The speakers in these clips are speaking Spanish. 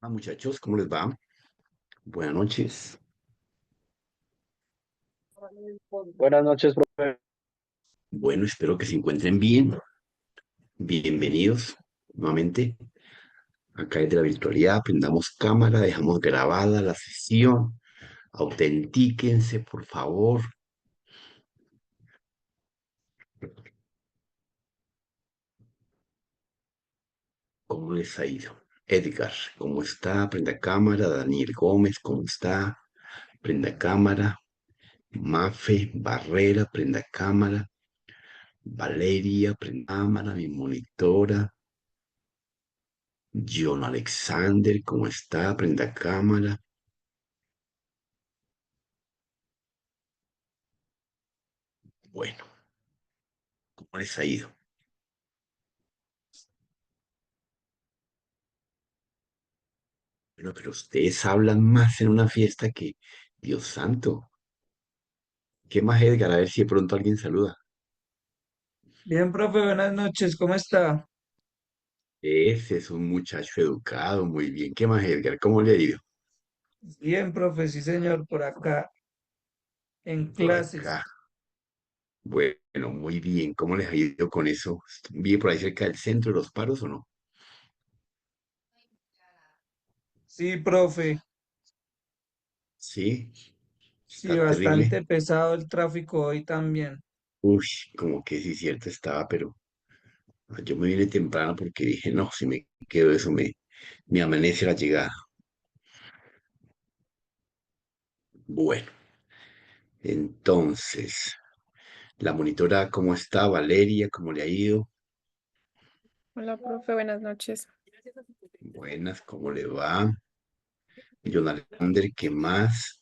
Muchachos, ¿cómo les va? Buenas noches. Buenas noches, profe. Bueno, espero que se encuentren bien. Bienvenidos nuevamente. Acá desde la virtualidad, prendamos cámara, dejamos grabada la sesión. Autentíquense, por favor. ¿Cómo les ha ido? Edgar, ¿cómo está? Prenda cámara. Daniel Gómez, ¿cómo está? Prenda cámara. Mafe, Barrera, prenda cámara. Valeria, prenda cámara, mi monitora. John Alexander, ¿cómo está? Prenda cámara. Bueno, ¿cómo les ha ido? Bueno, pero ustedes hablan más en una fiesta que, Dios santo. ¿Qué más, Edgar? A ver si de pronto alguien saluda. Bien, profe, buenas noches, ¿cómo está? Ese es un muchacho educado, muy bien. ¿Qué más, Edgar? ¿Cómo le ha ido? Bien, profe, sí, señor, por acá, en Por clases. acá. Bueno, muy bien. ¿Cómo les ha ido con eso? ¿Vive por ahí cerca del centro de los paros o no? Sí, profe, Sí, sí, está terrible. bastante pesado el tráfico hoy también. Uy, como que sí, cierto estaba, pero yo me vine temprano porque dije, no, si me quedo eso, me amanece la llegada. Bueno, entonces. La monitora, ¿cómo está? Valeria, ¿cómo le ha ido? Hola, profe, buenas noches. Buenas, ¿cómo le va? John Alexander, ¿qué más?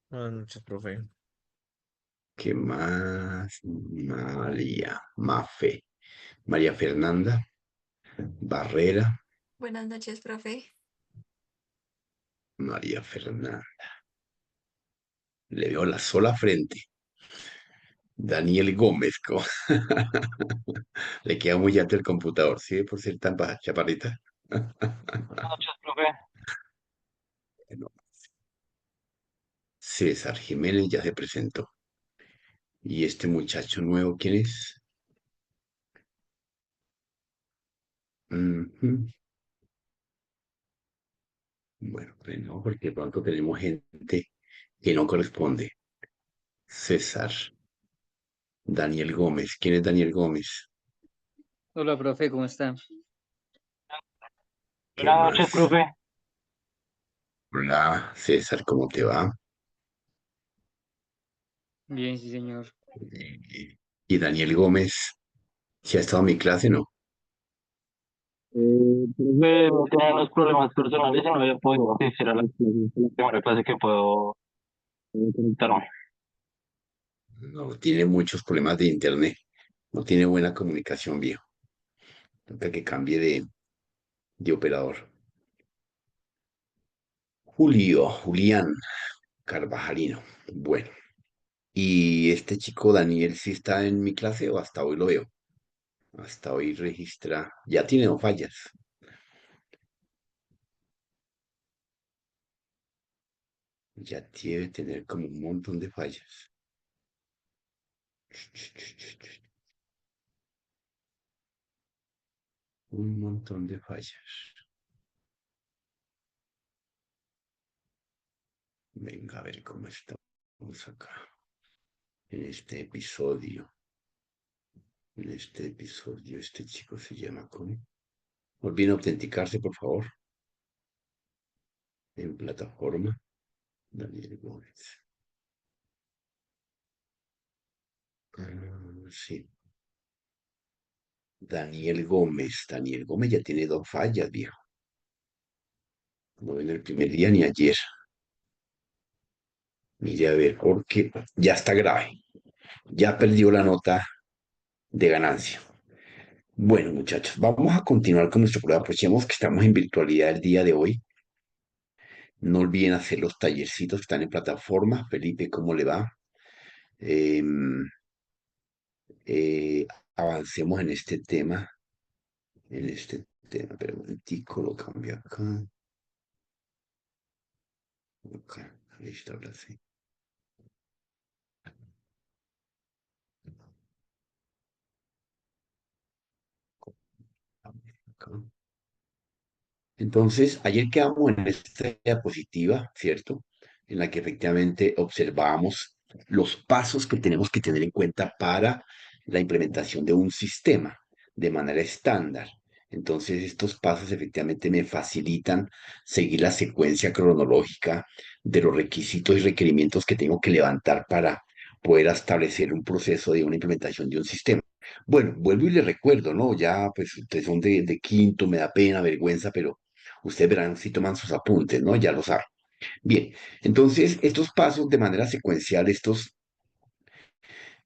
Buenas noches, profe. ¿Qué más? María, Mafe, María Fernanda, Barrera, Buenas noches, profe. María Fernanda. Le veo la sola frente. Daniel Gómez, le queda muy alto el computador, ¿sí? Por ser tan baja, chaparrita. Buenas noches, profe. Bueno, César Jiménez ya se presentó. ¿Y este muchacho nuevo quién es? Ujú. Bueno, pues no, porque de pronto tenemos gente que no corresponde. César, Daniel Gómez. ¿Quién es Daniel Gómez? Hola, profe, ¿cómo está? ¿Qué Buenas noches, más? profe. Hola, César, ¿cómo te va? Bien, sí, señor. Y Daniel Gómez, ¿si ha estado en mi clase? No. Profe, no tenía unos problemas personales y no había podido asistir a la clase. Es la primera clase que puedo conectarme. No, tiene muchos problemas de internet. No tiene buena comunicación, viejo. Toca que cambie de operador. Julián Carvajalino. Bueno, ¿y este chico Daniel sí está en mi clase o hasta hoy lo veo? Hasta hoy registra, ya tiene dos fallas, ya debe tener como un montón de fallas. Un montón de fallas. Venga a ver cómo estamos acá. En este episodio, este chico se llama ¿cómo? Olviden autenticarse, por favor, en plataforma. Daniel Gómez. Sí, Daniel Gómez. Daniel Gómez ya tiene dos fallas, viejo. No en el primer día ni ayer. Mire a ver, porque ya está grave. Ya perdió la nota de ganancia. Bueno, muchachos, vamos a continuar con nuestro programa. Aprovechemos que estamos en virtualidad el día de hoy. No olviden hacer los tallercitos que están en plataforma. Felipe, ¿cómo le va? Em, avancemos en este tema. En este sistema. Pero un momentico, lo cambio acá. Acá, listo, ahora sí. Acá. Entonces, ayer quedamos en esta diapositiva, ¿cierto? En la que efectivamente observamos los pasos que tenemos que tener en cuenta para la implementación de un sistema de manera estándar. Entonces, estos pasos efectivamente me facilitan seguir la secuencia cronológica de los requisitos y requerimientos que tengo que levantar para poder establecer un proceso de una implementación de un sistema. Bueno, vuelvo y les recuerdo, ¿no? Ya, pues ustedes son de quinto, me da pena, vergüenza, pero ustedes verán si toman sus apuntes, ¿no? Ya lo saben. Bien, entonces estos pasos de manera secuencial, estos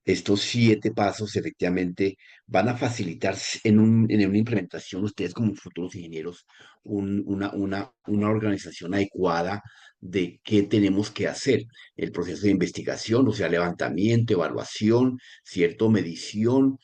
7 pasos efectivamente van a facilitar en una implementación, ustedes como futuros ingenieros, una organización adecuada de qué tenemos que hacer. El proceso de investigación, o sea, levantamiento, evaluación, cierto, medición,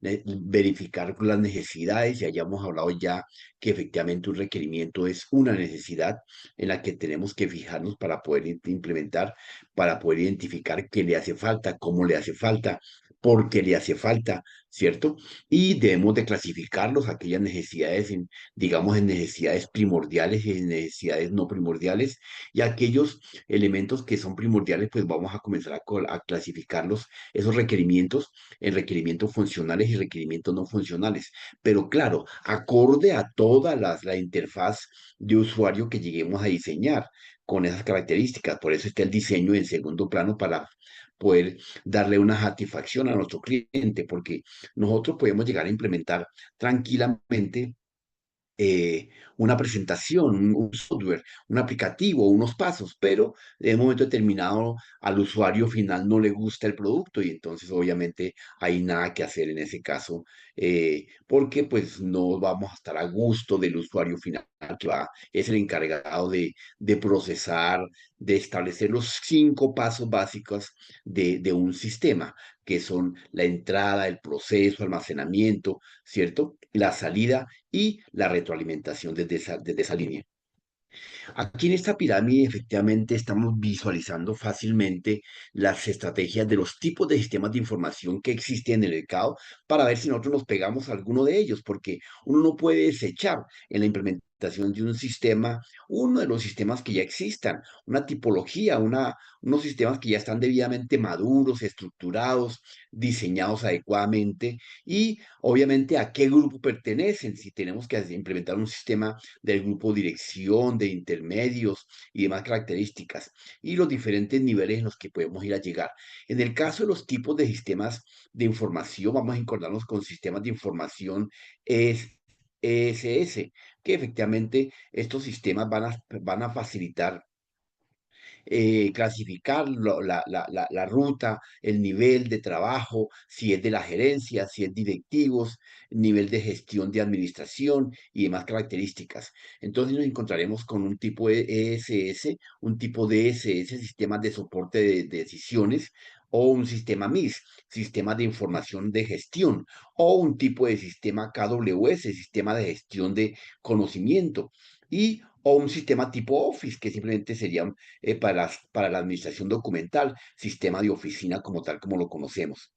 verificar las necesidades. Ya hayamos hablado ya que efectivamente un requerimiento es una necesidad en la que tenemos que fijarnos para poder implementar, para poder identificar qué le hace falta, cómo le hace falta, por qué le hace falta, ¿cierto? Y debemos de clasificarlos, aquellas necesidades, digamos, en necesidades primordiales y en necesidades no primordiales, y aquellos elementos que son primordiales, pues vamos a comenzar a clasificarlos, esos requerimientos, en requerimientos funcionales y requerimientos no funcionales. Pero claro, acorde a toda la interfaz de usuario que lleguemos a diseñar con esas características. Por eso está el diseño en segundo plano para poder darle una satisfacción a nuestro cliente, porque nosotros podemos llegar a implementar tranquilamente una presentación, un software, un aplicativo, unos pasos, pero en un momento determinado al usuario final no le gusta el producto y entonces obviamente hay nada que hacer en ese caso, porque pues no vamos a estar a gusto del usuario final que es el encargado de procesar, de establecer los 5 pasos básicos de un sistema, que son la entrada, el proceso, almacenamiento, ¿cierto? La salida y la retroalimentación desde esa línea. Aquí en esta pirámide efectivamente estamos visualizando fácilmente las estrategias de los tipos de sistemas de información que existen en el mercado para ver si nosotros nos pegamos a alguno de ellos, porque uno no puede desechar en la implementación de un sistema uno de los sistemas que ya existan, una tipología, unos sistemas que ya están debidamente maduros, estructurados, diseñados adecuadamente y obviamente a qué grupo pertenecen. Si tenemos que implementar un sistema del grupo dirección, de intermedios y demás características, y los diferentes niveles en los que podemos ir a llegar. En el caso de los tipos de sistemas de información, vamos a encontrarnos con sistemas de información ESS, que efectivamente estos sistemas van a facilitar clasificar la ruta, el nivel de trabajo, si es de la gerencia, si es directivos, nivel de gestión de administración y demás características. Entonces nos encontraremos con un tipo de ESS, un tipo de ESS, sistemas de soporte de decisiones, o un sistema MIS, sistema de información de gestión, o un tipo de sistema KWS, sistema de gestión de conocimiento, y o un sistema tipo Office, que simplemente sería para la administración documental, sistema de oficina como tal como lo conocemos.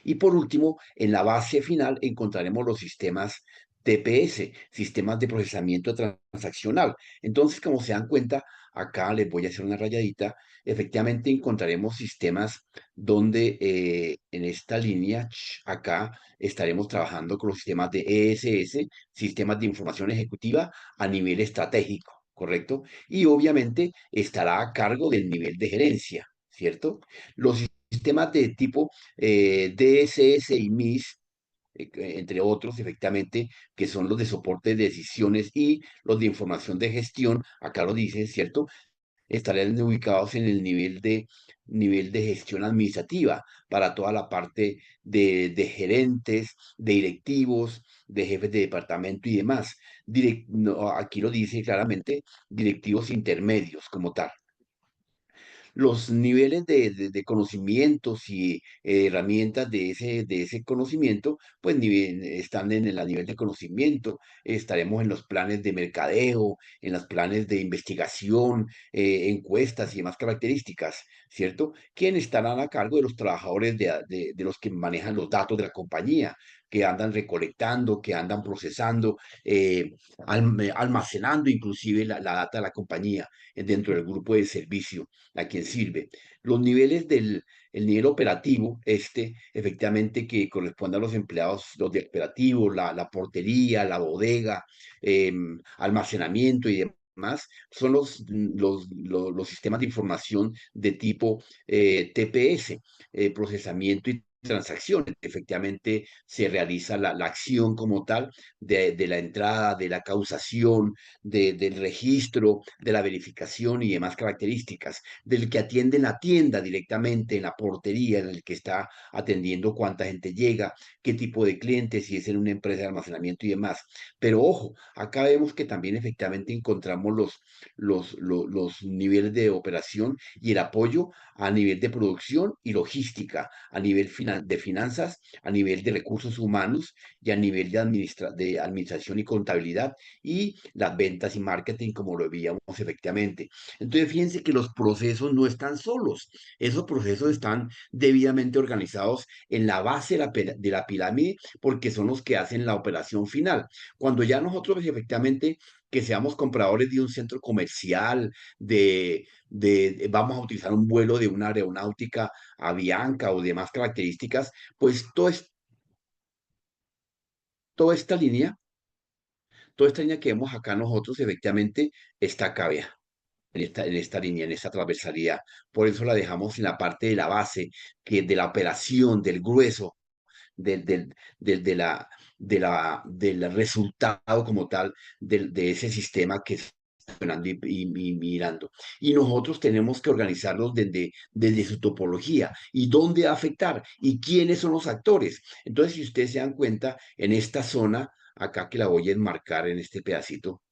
Y por último, en la base final encontraremos los sistemas TPS, sistemas de procesamiento transaccional. Entonces, como se dan cuenta, acá les voy a hacer una rayadita, efectivamente encontraremos sistemas donde en esta línea, acá estaremos trabajando con los sistemas de ESS, sistemas de información ejecutiva a nivel estratégico, ¿correcto? Y obviamente estará a cargo del nivel de gerencia, ¿cierto? Los sistemas de tipo DSS y MIS, entre otros, efectivamente, que son los de soporte de decisiones y los de información de gestión, acá lo dice, ¿cierto? Estarían ubicados en el nivel de gestión administrativa para toda la parte de gerentes, de directivos, de jefes de departamento y demás. No, aquí lo dice claramente, directivos intermedios como tal. los niveles de conocimientos y herramientas de ese conocimiento, pues están en el a nivel de conocimiento, estaremos en los planes de mercadeo, en los planes de investigación, encuestas y demás características, ¿cierto? ¿Quiénes estarán a cargo de los trabajadores de los que manejan los datos de la compañía, que andan recolectando, que andan procesando, almacenando inclusive la data de la compañía dentro del grupo de servicio a quien sirve? Los niveles el nivel operativo, efectivamente, que corresponde a los empleados, los de operativo, la portería, la bodega, almacenamiento y demás, son los sistemas de información de tipo TPS, procesamiento y transacciones. Efectivamente, se realiza la acción como tal de la entrada, de la causación, del registro, de la verificación y demás características, del que atiende en la tienda directamente, en la portería, en el que está atendiendo cuánta gente llega, qué tipo de clientes, si es en una empresa de almacenamiento y demás. Pero ojo, acá vemos que también efectivamente encontramos los niveles de operación y el apoyo a nivel de producción y logística, a nivel de finanzas, a nivel de recursos humanos y a nivel de administración y contabilidad y las ventas y marketing, como lo veíamos efectivamente. Entonces, fíjense que los procesos no están solos, esos procesos están debidamente organizados en la base de la pirámide porque son los que hacen la operación final. Cuando ya nosotros efectivamente que seamos compradores de un centro comercial, vamos a utilizar un vuelo de una aeronáutica Avianca o demás características, pues toda esta línea, toda esta línea que vemos acá nosotros efectivamente está acá, vea, en esta línea, en esta transversalidad. Por eso la dejamos en la parte de la base, que de la operación, del grueso, del, del, del, de la, del resultado como tal de ese sistema que está funcionando y mirando. Y nosotros tenemos que organizarlos desde su topología y dónde va a afectar y quiénes son los actores. Entonces, si ustedes se dan cuenta, en esta zona, acá que la voy a enmarcar en este pedacito,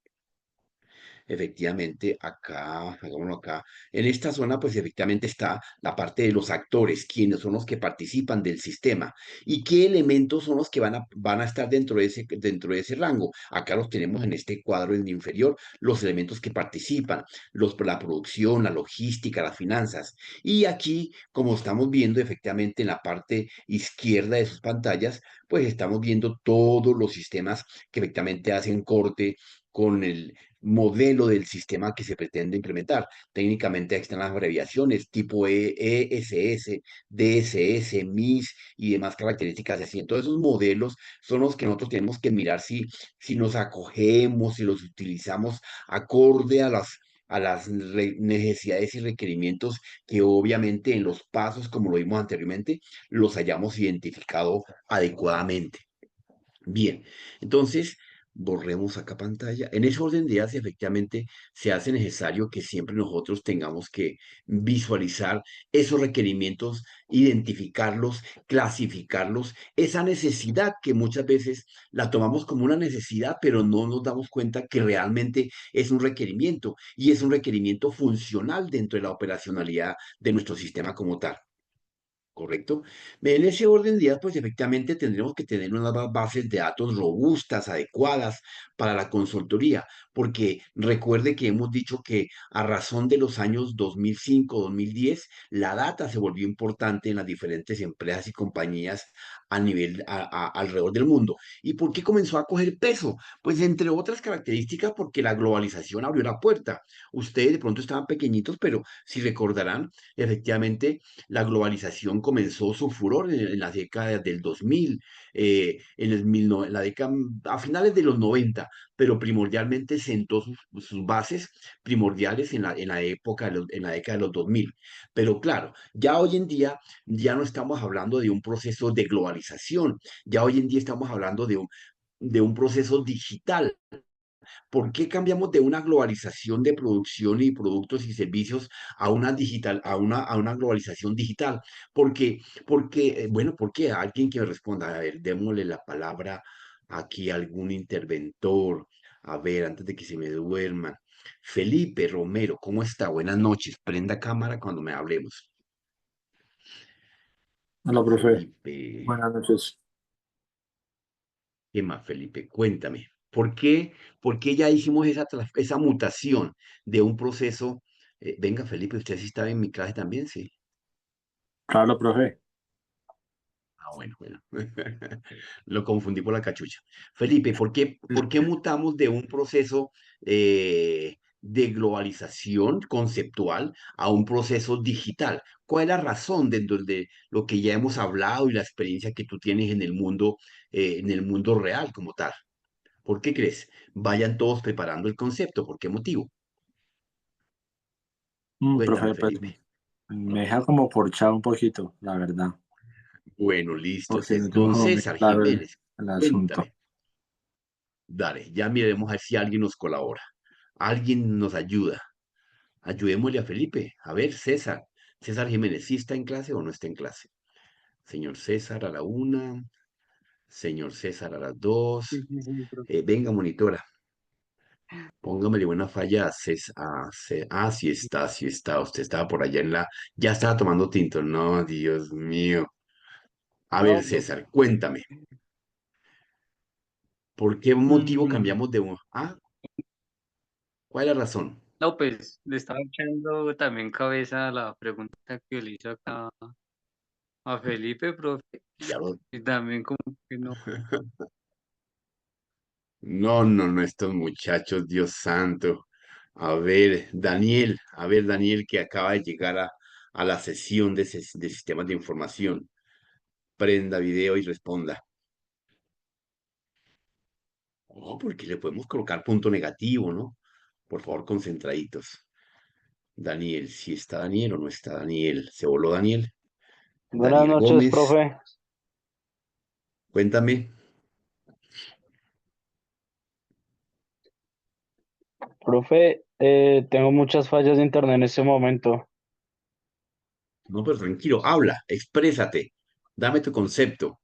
efectivamente, acá, hagámoslo acá, en esta zona, pues efectivamente está la parte de los actores, quienes son los que participan del sistema y qué elementos son los que van a estar dentro de ese rango. Acá los tenemos en este cuadro en inferior, los elementos que participan, la producción, la logística, las finanzas. Y aquí, como estamos viendo efectivamente en la parte izquierda de sus pantallas, pues estamos viendo todos los sistemas que efectivamente hacen corte con el modelo del sistema que se pretende implementar. Técnicamente aquí están las abreviaciones tipo ESS, DSS, MIS y demás características así. Entonces, esos modelos son los que nosotros tenemos que mirar si nos acogemos, si los utilizamos acorde a las necesidades y requerimientos que obviamente en los pasos, como lo vimos anteriormente, los hayamos identificado adecuadamente. Bien, entonces borremos acá pantalla. En ese orden de ideas, efectivamente, se hace necesario que siempre nosotros tengamos que visualizar esos requerimientos, identificarlos, clasificarlos, esa necesidad que muchas veces la tomamos como una necesidad, pero no nos damos cuenta que realmente es un requerimiento y es un requerimiento funcional dentro de la operacionalidad de nuestro sistema como tal. ¿Correcto? En ese orden de ideas, pues efectivamente tendremos que tener unas bases de datos robustas, adecuadas para la consultoría, porque recuerde que hemos dicho que a razón de los años 2005, 2010, la data se volvió importante en las diferentes empresas y compañías a nivel, alrededor del mundo. ¿Y por qué comenzó a coger peso? Pues entre otras características, porque la globalización abrió la puerta. Ustedes de pronto estaban pequeñitos, pero si recordarán, efectivamente, la globalización comenzó su furor en la década del 2000, en la década, a finales de los 90, pero primordialmente sentó sus bases primordiales en la época, en la década de los 2000. Pero claro, ya hoy en día ya no estamos hablando de un proceso de globalización, ya hoy en día estamos hablando de un proceso digital. ¿Por qué cambiamos de una globalización de producción y productos y servicios a una digital, a una globalización digital? Bueno, ¿por qué? Alguien que me responda, a ver, démosle la palabra aquí algún interventor. A ver, antes de que se me duerman. Felipe Romero, ¿cómo está? Buenas noches. Prenda cámara cuando me hablemos. Hola, profe. Felipe, Buenas noches. ¿qué más, Felipe? Cuéntame. ¿Por qué ya hicimos esa mutación de un proceso? Venga, Felipe, usted sí estaba en mi clase también, sí. Claro, profe. Ah, bueno, bueno. Lo confundí por la cachucha. Felipe, ¿por qué mutamos de un proceso de globalización conceptual a un proceso digital? ¿Cuál es la razón dentro de lo que ya hemos hablado y la experiencia que tú tienes en el mundo real como tal? ¿Por qué crees? Vayan todos preparando el concepto. ¿Por qué motivo? Cuéntame, Profe, pues Felipe. me deja como corchado un poquito, la verdad, Bueno, listo. porque no tengo Don como muy César claro Jiménez, el asunto. cuéntame. Dale, ya miremos a ver si alguien nos colabora. Alguien nos ayuda. Ayudémosle a Felipe. A ver, César. César Jiménez, ¿sí está en clase o no está en clase? Señor César a la una. Señor César a las dos. Sí, sí, sí, profe. Venga, monitora. Póngamele buena falla a César. Sí está, sí está. Usted estaba por allá en la. Ya estaba tomando tinto. No, Dios mío. A ver, No, profe. César, cuéntame. ¿Por qué motivo Mm, cambiamos de un... ¿Cuál es la razón? no, pues le estaba echando también cabeza a la pregunta que le hizo acá a Felipe, profe, Ya lo... y también como que no. No, no, no, estos muchachos, Dios santo. A ver, Daniel, que acaba de llegar a la sesión de sistemas de información. Prenda video y responda. Oh, porque le podemos colocar punto negativo, ¿no? Por favor, concentraditos. Daniel, si está Daniel o no está Daniel. ¿Se voló Daniel? Buenas Daniel noches, Gómez, profe. cuéntame. Profe, tengo muchas fallas de internet en este momento. No, pero tranquilo, habla, exprésate, dame tu concepto.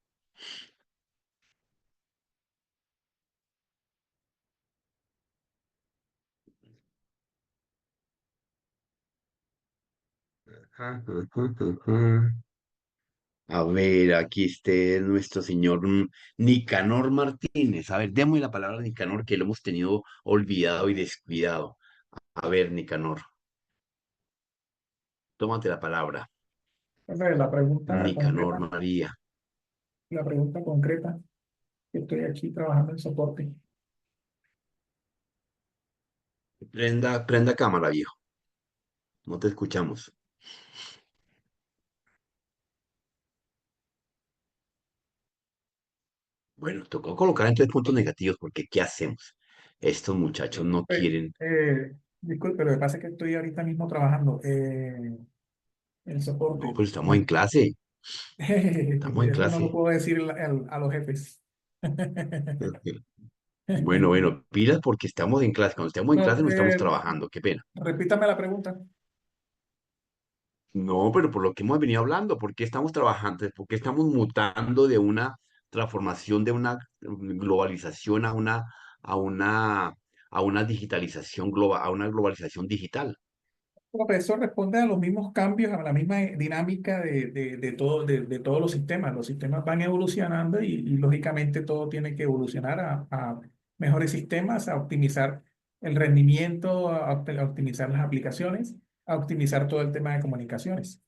A ver, aquí esté nuestro señor Nicanor Martínez. A ver, démosle la palabra a Nicanor, que lo hemos tenido olvidado y descuidado. A ver, Nicanor, tómate la palabra. Profe, Nicanor María. la pregunta concreta, que estoy aquí trabajando en soporte. Prenda cámara, viejo. No te escuchamos. Bueno, tocó colocar en 3 puntos negativos, porque ¿qué hacemos? Estos muchachos no Eh, quieren. Disculpe, lo que pasa es que estoy ahorita mismo trabajando en No, soporte. pero estamos en clase. Estamos en Eso no lo clase. puedo decir a los jefes. Bueno, bueno, pilas porque estamos en clase. Cuando estamos en No, clase no estamos trabajando. Qué pena. repítame la pregunta. No, pero por lo que hemos venido hablando, ¿por qué estamos trabajando? ¿Por qué estamos mutando de una transformación, de una globalización a una, a una digitalización global, a una globalización digital? Eso responde a los mismos cambios, a la misma dinámica de todos los sistemas. Los sistemas van evolucionando y lógicamente todo tiene que evolucionar a mejores sistemas, a optimizar el rendimiento, a optimizar las aplicaciones, a optimizar todo el tema de comunicaciones.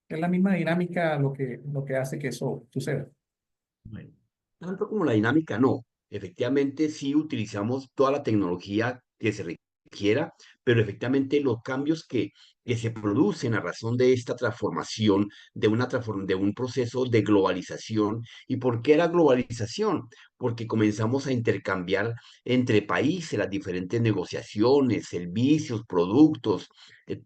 Es la misma dinámica lo que hace que eso suceda. Bueno, tanto como la dinámica, no. Efectivamente, sí utilizamos toda la tecnología que se requiera, pero efectivamente los cambios que se producen a razón de esta transformación, de un proceso de globalización. ¿Y por qué la globalización? Porque comenzamos a intercambiar entre países las diferentes negociaciones, servicios, productos,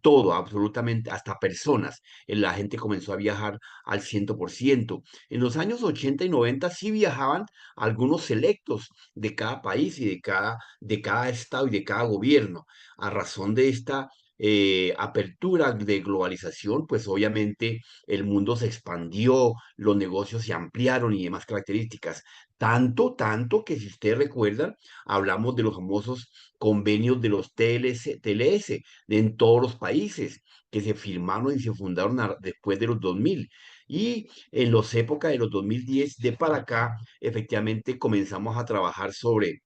todo, absolutamente, hasta personas. La gente comenzó a viajar al 100%. En los años 80 y 90 sí viajaban algunos selectos de cada país y de cada estado y de cada gobierno. A razón de esta apertura de globalización, pues obviamente el mundo se expandió, los negocios se ampliaron y demás características. Tanto que si ustedes recuerdan, hablamos de los famosos convenios de los TLS en todos los países que se firmaron y se fundaron después de los 2000. Y en las épocas de los 2010 de para acá, efectivamente comenzamos a trabajar sobre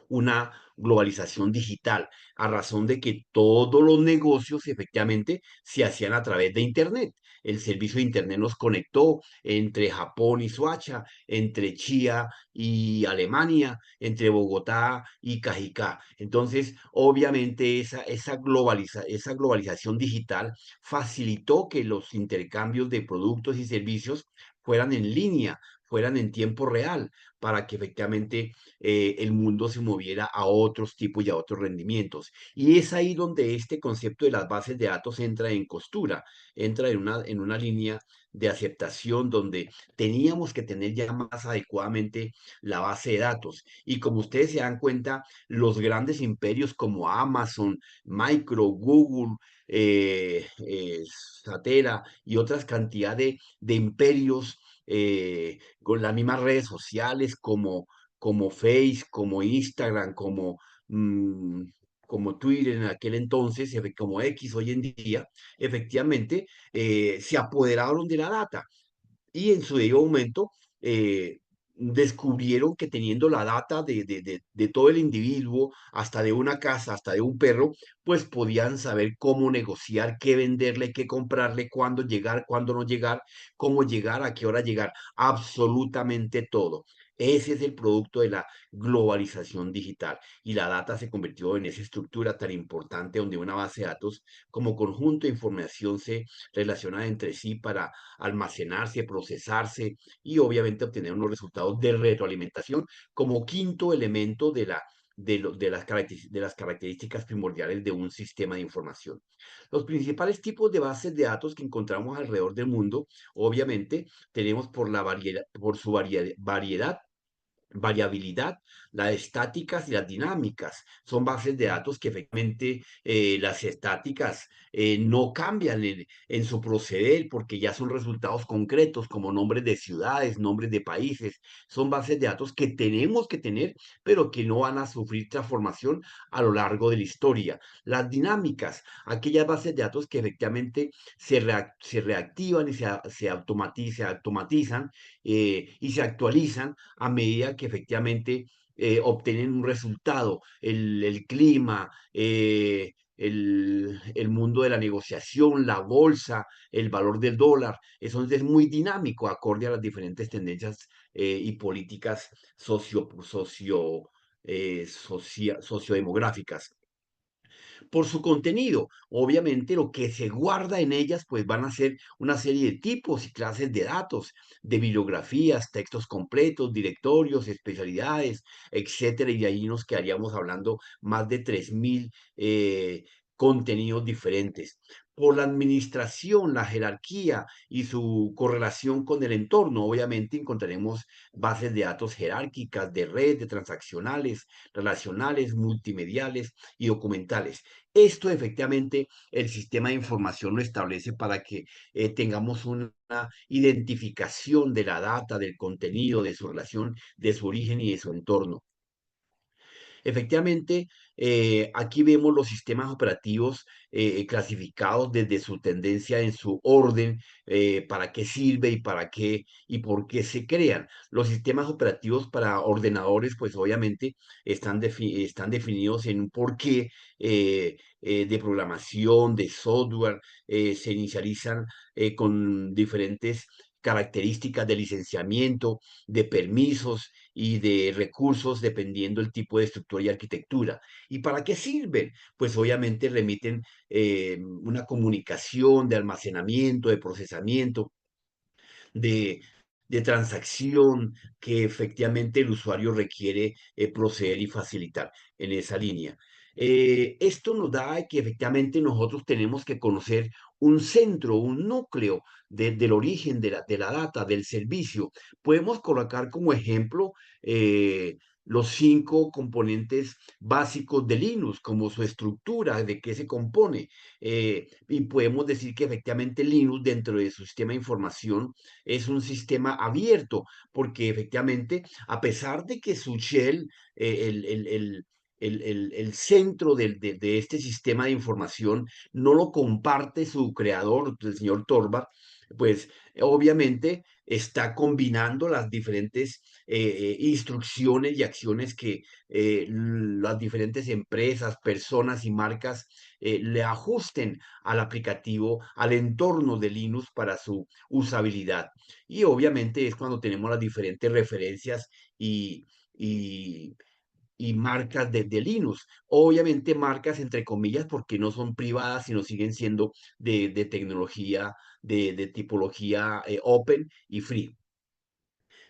una globalización digital, a razón de que todos los negocios efectivamente se hacían a través de Internet. El servicio de Internet nos conectó entre Japón y Soacha, entre Chía y Alemania, entre Bogotá y Cajicá. Entonces, obviamente, esa globalización digital facilitó que los intercambios de productos y servicios fueran en línea, fueran en tiempo real, para que efectivamente el mundo se moviera a otros tipos y a otros rendimientos. Y es ahí donde este concepto de las bases de datos entra en costura, entra en una línea de aceptación donde teníamos que tener ya más adecuadamente la base de datos. Y como ustedes se dan cuenta, los grandes imperios como Amazon, Micro, Google, Satera y otras cantidad de imperios con las mismas redes sociales como Face, como Instagram, mm, como Twitter en aquel entonces, como X hoy en día, efectivamente se apoderaron de la data y en su debido momento eh, descubrieron que teniendo la data de todo el individuo, hasta de una casa, hasta de un perro, pues podían saber cómo negociar, qué venderle, qué comprarle, cuándo llegar, cuándo no llegar, cómo llegar, a qué hora llegar, absolutamente todo. Ese es el producto de la globalización digital y la data se convirtió en esa estructura tan importante donde una base de datos como conjunto de información se relaciona entre sí para almacenarse, procesarse y obviamente obtener unos resultados de retroalimentación como quinto elemento de las características primordiales de un sistema de información. Los principales tipos de bases de datos que encontramos alrededor del mundo, obviamente, tenemos por su variabilidad, las estáticas y las dinámicas. Son bases de datos que efectivamente las estáticas no cambian en su proceder porque ya son resultados concretos como nombres de ciudades, nombres de países. Son bases de datos que tenemos que tener, pero que no van a sufrir transformación a lo largo de la historia. Las dinámicas, aquellas bases de datos que efectivamente se reactivan y se automatizan y se actualizan a medida que efectivamente obtienen un resultado, el clima, el mundo de la negociación, la bolsa, el valor del dólar. Eso es muy dinámico, acorde a las diferentes tendencias y políticas sociodemográficas por su contenido. Obviamente lo que se guarda en ellas pues van a ser una serie de tipos y clases de datos, de bibliografías, textos completos, directorios, especialidades, etcétera, y de ahí nos quedaríamos hablando más de 3000 contenidos diferentes. Por la administración, la jerarquía y su correlación con el entorno, obviamente encontraremos bases de datos jerárquicas, de red, de transaccionales, relacionales, multimediales y documentales. Esto efectivamente el sistema de información lo establece para que tengamos una identificación de la data, del contenido, de su relación, de su origen y de su entorno. Efectivamente, aquí vemos los sistemas operativos clasificados desde su tendencia en su orden, para qué sirve y para qué y por qué se crean. Los sistemas operativos para ordenadores, pues obviamente están definidos en un porqué de programación, de software, se inicializan con diferentes características de licenciamiento, de permisos, y de recursos dependiendo el tipo de estructura y arquitectura. ¿Y para qué sirven? Pues obviamente remiten una comunicación de almacenamiento, de procesamiento, de, de transacción que efectivamente el usuario requiere proceder y facilitar en esa línea. Esto nos da que efectivamente nosotros tenemos que conocer un centro, un núcleo del origen de la data, del servicio. Podemos colocar como ejemplo los 5 componentes básicos de Linux, como su estructura, de qué se compone. Y podemos decir que efectivamente Linux dentro de su sistema de información es un sistema abierto, porque efectivamente, a pesar de que su shell, el centro de este sistema de información, no lo comparte su creador, el señor Torvald, pues obviamente está combinando las diferentes instrucciones y acciones que las diferentes empresas, personas y marcas le ajusten al aplicativo, al entorno de Linux para su usabilidad. Y obviamente es cuando tenemos las diferentes referencias y y marcas de Linux. Obviamente marcas entre comillas porque no son privadas, sino siguen siendo de tecnología, de tipología open y free.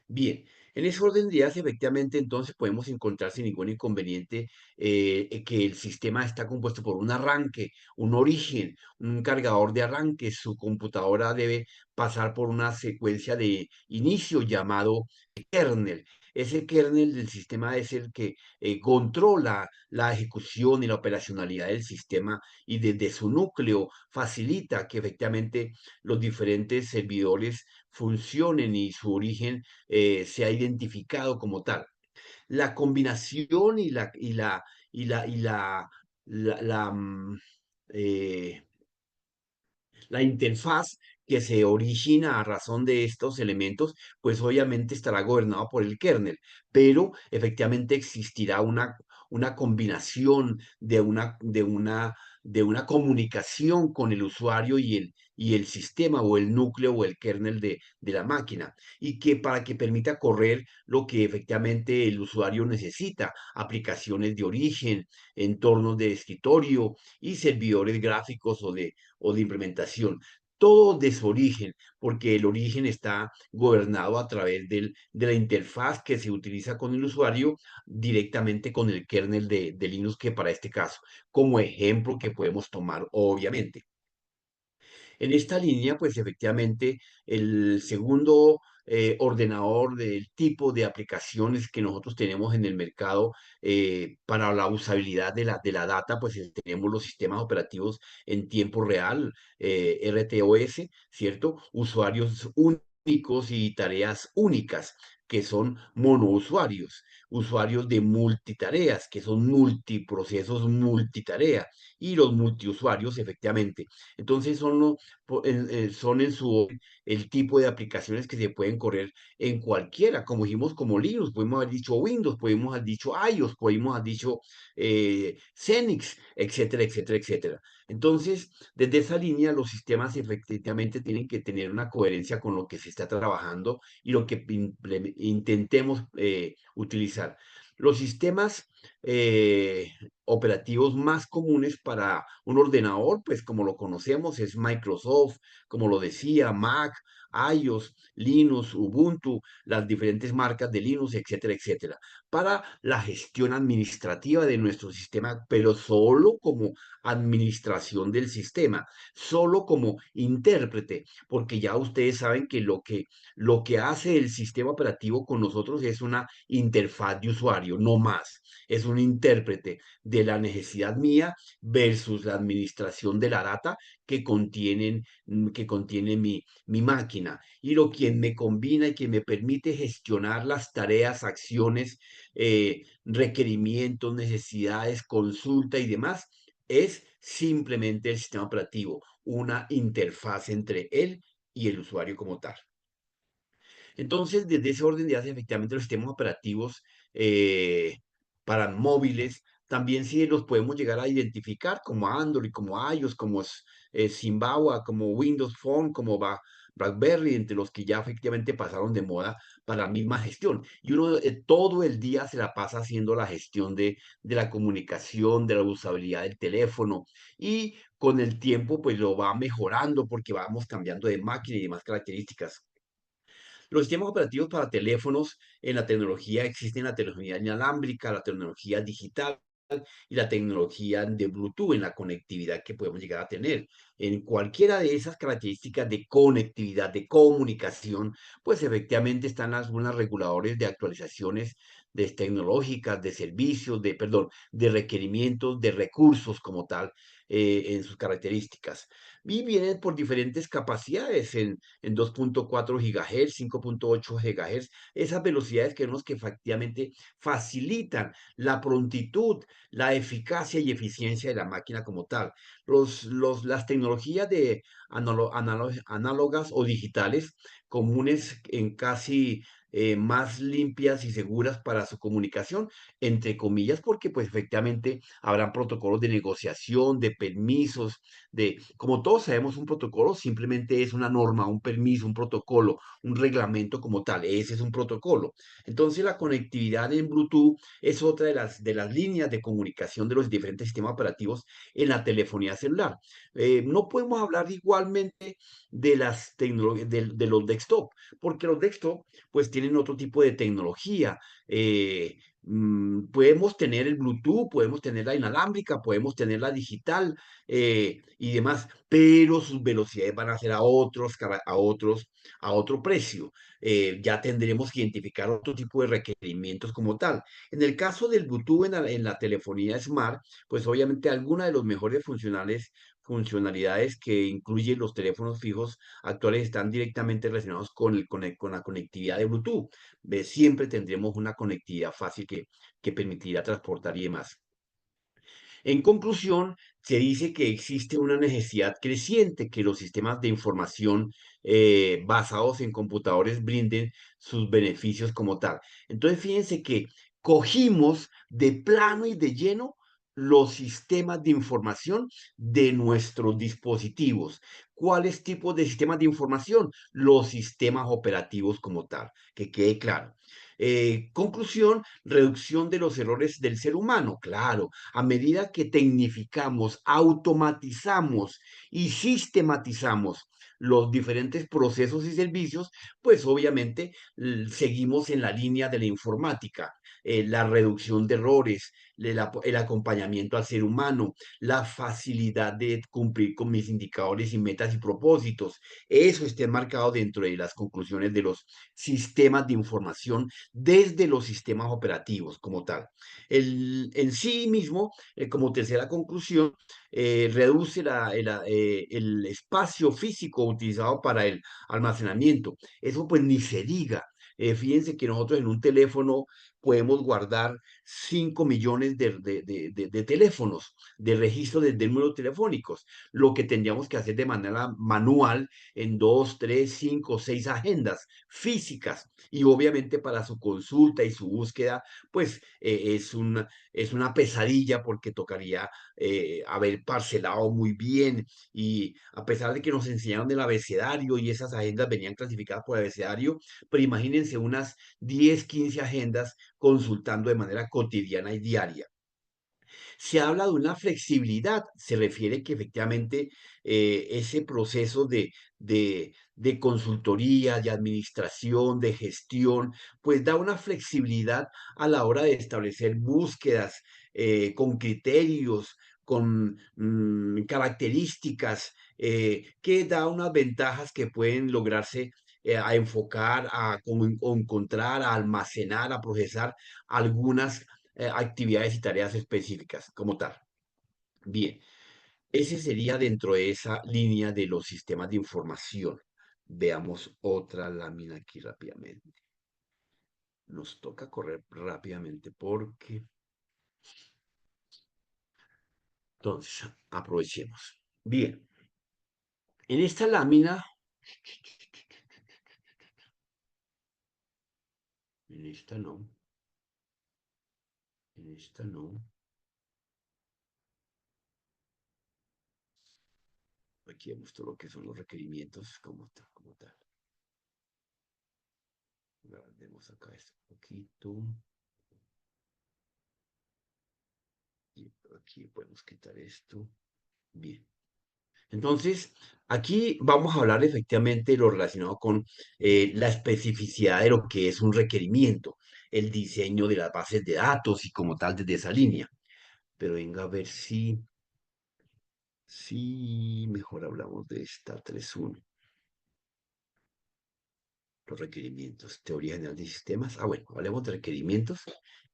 Bien, en ese orden de ideas, efectivamente, entonces podemos encontrar sin ningún inconveniente que el sistema está compuesto por un arranque, un origen, un cargador de arranque. Su computadora debe pasar por una secuencia de inicio llamado kernel. Ese kernel del sistema es el que controla la ejecución y la operacionalidad del sistema y desde su núcleo facilita que efectivamente los diferentes servidores funcionen y su origen se ha identificado como tal. La combinación y eh, la interfaz que se origina a razón de estos elementos, pues obviamente estará gobernado por el kernel, pero efectivamente existirá una combinación de una comunicación con el usuario y el sistema o el núcleo o el kernel de la máquina, y que para que permita correr lo que efectivamente el usuario necesita, aplicaciones de origen, entornos de escritorio y servidores gráficos o de implementación. Todo de su origen, porque el origen está gobernado a través de la interfaz que se utiliza con el usuario directamente con el kernel de Linux, que para este caso, como ejemplo que podemos tomar, obviamente. En esta línea, pues efectivamente, el segundo ordenador del tipo de aplicaciones que nosotros tenemos en el mercado para la usabilidad de la data, pues tenemos los sistemas operativos en tiempo real, RTOS, ¿cierto? Usuarios únicos y tareas únicas, que son monousuarios, usuarios de multitareas, que son multiprocesos multitarea, y los multiusuarios, efectivamente. Entonces son en su el tipo de aplicaciones que se pueden correr en cualquiera, como dijimos, como Linux, podemos haber dicho Windows, podemos haber dicho iOS, podemos haber dicho Xenix, etcétera, etcétera, etcétera. Entonces, desde esa línea, los sistemas efectivamente tienen que tener una coherencia con lo que se está trabajando y lo que intentemos utilizar. Los sistemas operativos más comunes para un ordenador, pues como lo conocemos, es Microsoft, como lo decía, Mac, iOS, Linux, Ubuntu, las diferentes marcas de Linux, etcétera, etcétera, para la gestión administrativa de nuestro sistema, pero solo como administración del sistema, solo como intérprete, porque ya ustedes saben que lo que hace el sistema operativo con nosotros es una interfaz de usuario, no más. Es un intérprete de la necesidad mía versus la administración de la data que contiene mi máquina. Y lo quien me combina y que me permite gestionar las tareas, acciones, requerimientos, necesidades, consulta y demás, es simplemente el sistema operativo, una interfaz entre él y el usuario como tal. Entonces, desde ese orden de ideas, efectivamente, los sistemas operativos eh, para móviles también sí los podemos llegar a identificar como Android, como iOS, como Zimbabwe, como Windows Phone, como BlackBerry, entre los que ya efectivamente pasaron de moda para la misma gestión. Y uno todo el día se la pasa haciendo la gestión de la comunicación, de la usabilidad del teléfono y con el tiempo pues lo va mejorando porque vamos cambiando de máquina y demás características. Los sistemas operativos para teléfonos en la tecnología existen la tecnología inalámbrica, la tecnología digital y la tecnología de Bluetooth, en la conectividad que podemos llegar a tener. En cualquiera de esas características de conectividad, de comunicación, pues efectivamente están algunos reguladores de actualizaciones tecnológicas, de servicios, perdón, de requerimientos, de recursos como tal, en sus características. Y vienen por diferentes capacidades en 2.4 GHz, 5.8 GHz, esas velocidades que vemos que efectivamente facilitan la prontitud, la eficacia y eficiencia de la máquina como tal. Las tecnologías de análogas o digitales comunes en casi más limpias y seguras para su comunicación, entre comillas, porque pues efectivamente habrán protocolos de negociación, de permisos, como todos sabemos, un protocolo simplemente es una norma, un permiso, un protocolo, un reglamento como tal, ese es un protocolo. Entonces la conectividad en Bluetooth es otra de las líneas de comunicación de los diferentes sistemas operativos en la telefonía celular. No podemos hablar igualmente de las tecnologías de los desktop, porque los desktop pues tienen otro tipo de tecnología. Podemos tener el Bluetooth, podemos tener la inalámbrica, podemos tener la digital y demás, pero sus velocidades van a ser a otro precio. Ya tendremos que identificar otro tipo de requerimientos como tal. En el caso del Bluetooth en la telefonía Smart, pues obviamente alguna de los mejores funcionalidades que incluyen los teléfonos fijos actuales están directamente relacionados con la conectividad de Bluetooth. Siempre tendremos una conectividad fácil que permitirá transportar y demás. En conclusión, se dice que existe una necesidad creciente que los sistemas de información basados en computadores brinden sus beneficios como tal. Entonces, fíjense que cogimos de plano y de lleno los sistemas de información de nuestros dispositivos. ¿Cuáles tipos de sistemas de información? Los sistemas operativos como tal, que quede claro. Conclusión, reducción de los errores del ser humano. Claro, a medida que tecnificamos, automatizamos y sistematizamos los diferentes procesos y servicios, pues obviamente seguimos en la línea de la informática, la reducción de errores, el acompañamiento al ser humano, la facilidad de cumplir con mis indicadores y metas y propósitos. Eso está marcado dentro de las conclusiones de los sistemas de información desde los sistemas operativos como tal. En sí mismo, como tercera conclusión, reduce el espacio físico utilizado para el almacenamiento. Eso pues ni se diga. Fíjense que nosotros en un teléfono podemos guardar 5 millones de teléfonos, de registro de números telefónicos, lo que tendríamos que hacer de manera manual en 2, 3, 5, 6 agendas físicas. Y obviamente para su consulta y su búsqueda, pues es una pesadilla porque tocaría haber parcelado muy bien y a pesar de que nos enseñaron el abecedario y esas agendas venían clasificadas por abecedario, pero imagínense unas 10, 15 agendas consultando de manera cotidiana y diaria. Se habla de una flexibilidad, se refiere que efectivamente ese proceso de consultoría, de administración, de gestión, pues da una flexibilidad a la hora de establecer búsquedas con criterios, con características, que da unas ventajas que pueden lograrse a enfocar, a encontrar, a almacenar, a procesar algunas actividades y tareas específicas como tal. Bien, ese sería dentro de esa línea de los sistemas de información. Veamos otra lámina aquí rápidamente. Nos toca correr rápidamente porque... Entonces, aprovechemos. Bien, en esta lámina... En esta no. En esta no. Aquí vemos todo lo que son los requerimientos como tal, como tal. Vemos acá esto un poquito. Y aquí podemos quitar esto. Bien. Entonces, aquí vamos a hablar efectivamente de lo relacionado con la especificidad de lo que es un requerimiento, el diseño de las bases de datos y como tal desde esa línea. pero venga a ver si mejor hablamos de esta 3.1. Los requerimientos, teoría general de sistemas. Bueno, hablemos de requerimientos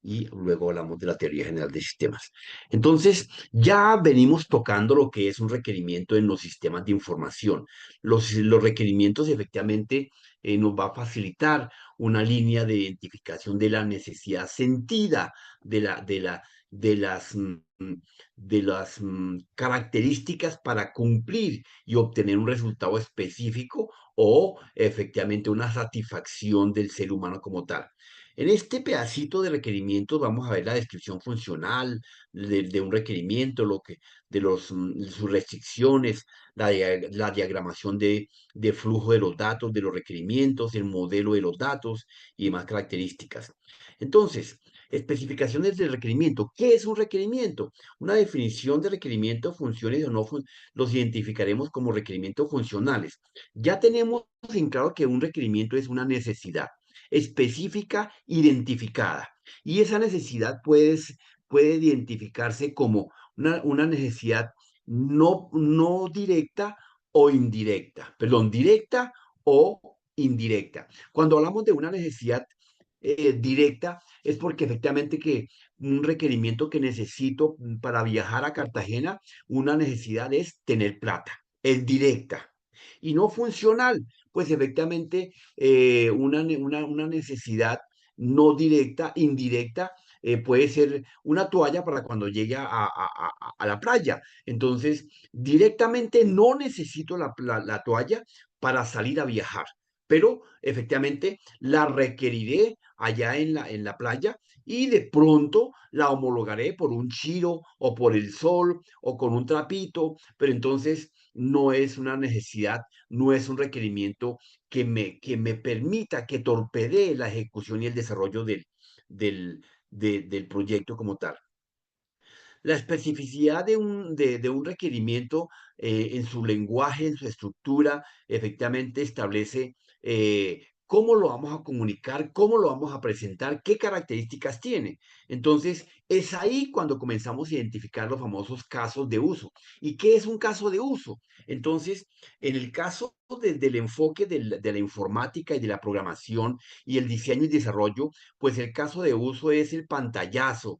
y luego hablamos de la teoría general de sistemas. Entonces, ya venimos tocando lo que es un requerimiento en los sistemas de información. Los requerimientos efectivamente nos va a facilitar una línea de identificación de la necesidad sentida de las, características para cumplir y obtener un resultado específico o efectivamente una satisfacción del ser humano como tal. En este pedacito de requerimientos vamos a ver la descripción funcional de un requerimiento, sus restricciones, la diagramación de flujo de los datos, de los requerimientos, el modelo de los datos y demás características. Entonces, especificaciones del requerimiento. ¿Qué es un requerimiento? Una definición de requerimiento, funciones o no, los identificaremos como requerimientos funcionales. Ya tenemos en claro que un requerimiento es una necesidad específica, identificada. Y esa necesidad puede identificarse como una necesidad no directa o indirecta, perdón, directa o indirecta. Cuando hablamos de una necesidad directa, es porque efectivamente que un requerimiento que necesito para viajar a Cartagena, una necesidad es tener plata, es directa. Y no funcional, pues efectivamente una necesidad no directa, indirecta, puede ser una toalla para cuando llegue a la playa. Entonces, directamente no necesito la toalla para salir a viajar, pero efectivamente la requeriré allá en la playa y de pronto la homologaré por un chiro o por el sol o con un trapito, pero entonces no es una necesidad, no es un requerimiento que me permita, que torpedee la ejecución y el desarrollo del proyecto como tal. La especificidad de un requerimiento en su lenguaje, en su estructura, efectivamente establece cómo lo vamos a comunicar, cómo lo vamos a presentar, qué características tiene. Entonces, es ahí cuando comenzamos a identificar los famosos casos de uso. ¿Y qué es un caso de uso? Entonces, en el caso del enfoque de la informática y de la programación y el diseño y desarrollo, pues el caso de uso es el pantallazo,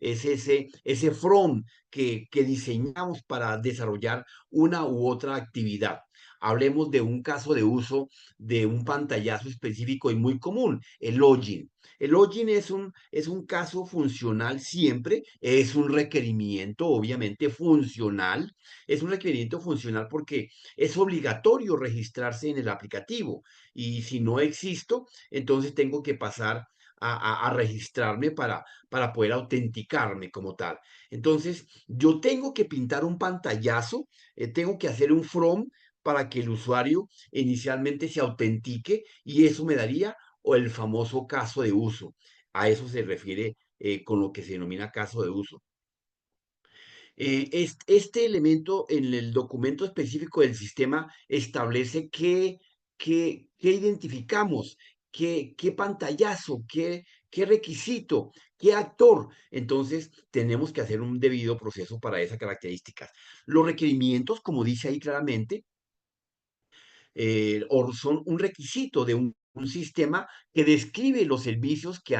es ese front que diseñamos para desarrollar una u otra actividad. Hablemos de un caso de uso de un pantallazo específico y muy común, el login. El login es un caso funcional siempre, es un requerimiento obviamente funcional, es un requerimiento funcional porque es obligatorio registrarse en el aplicativo y si no existo, entonces tengo que pasar a registrarme para poder autenticarme como tal. Entonces, yo tengo que pintar un pantallazo, tengo que hacer un from para que el usuario inicialmente se autentique y eso me daría o el famoso caso de uso. A eso se refiere con lo que se denomina caso de uso. Este elemento en el documento específico del sistema establece qué identificamos, qué pantallazo, qué requisito, qué actor. Entonces, tenemos que hacer un debido proceso para esas características. Los requerimientos, como dice ahí claramente, o son un requisito de un sistema que describe los servicios que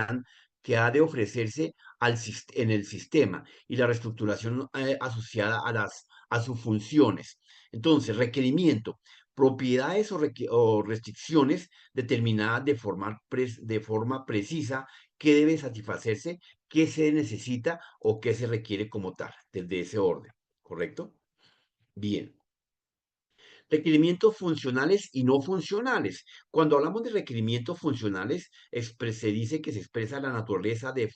ha de ofrecerse en el sistema y la reestructuración asociada a sus funciones. Entonces, requerimiento, propiedades o restricciones determinadas de forma precisa que debe satisfacerse, qué se necesita o qué se requiere como tal, desde ese orden, ¿correcto? Bien. Requerimientos funcionales y no funcionales. Cuando hablamos de requerimientos funcionales, se dice que se expresa la naturaleza de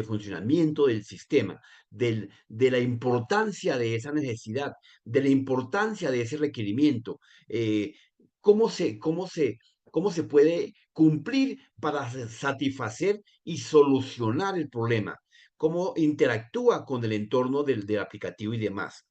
funcionamiento del sistema, de la importancia de esa necesidad, de la importancia de ese requerimiento, eh, cómo se, cómo se, cómo se puede cumplir para satisfacer y solucionar el problema, cómo interactúa con el entorno del aplicativo y demás.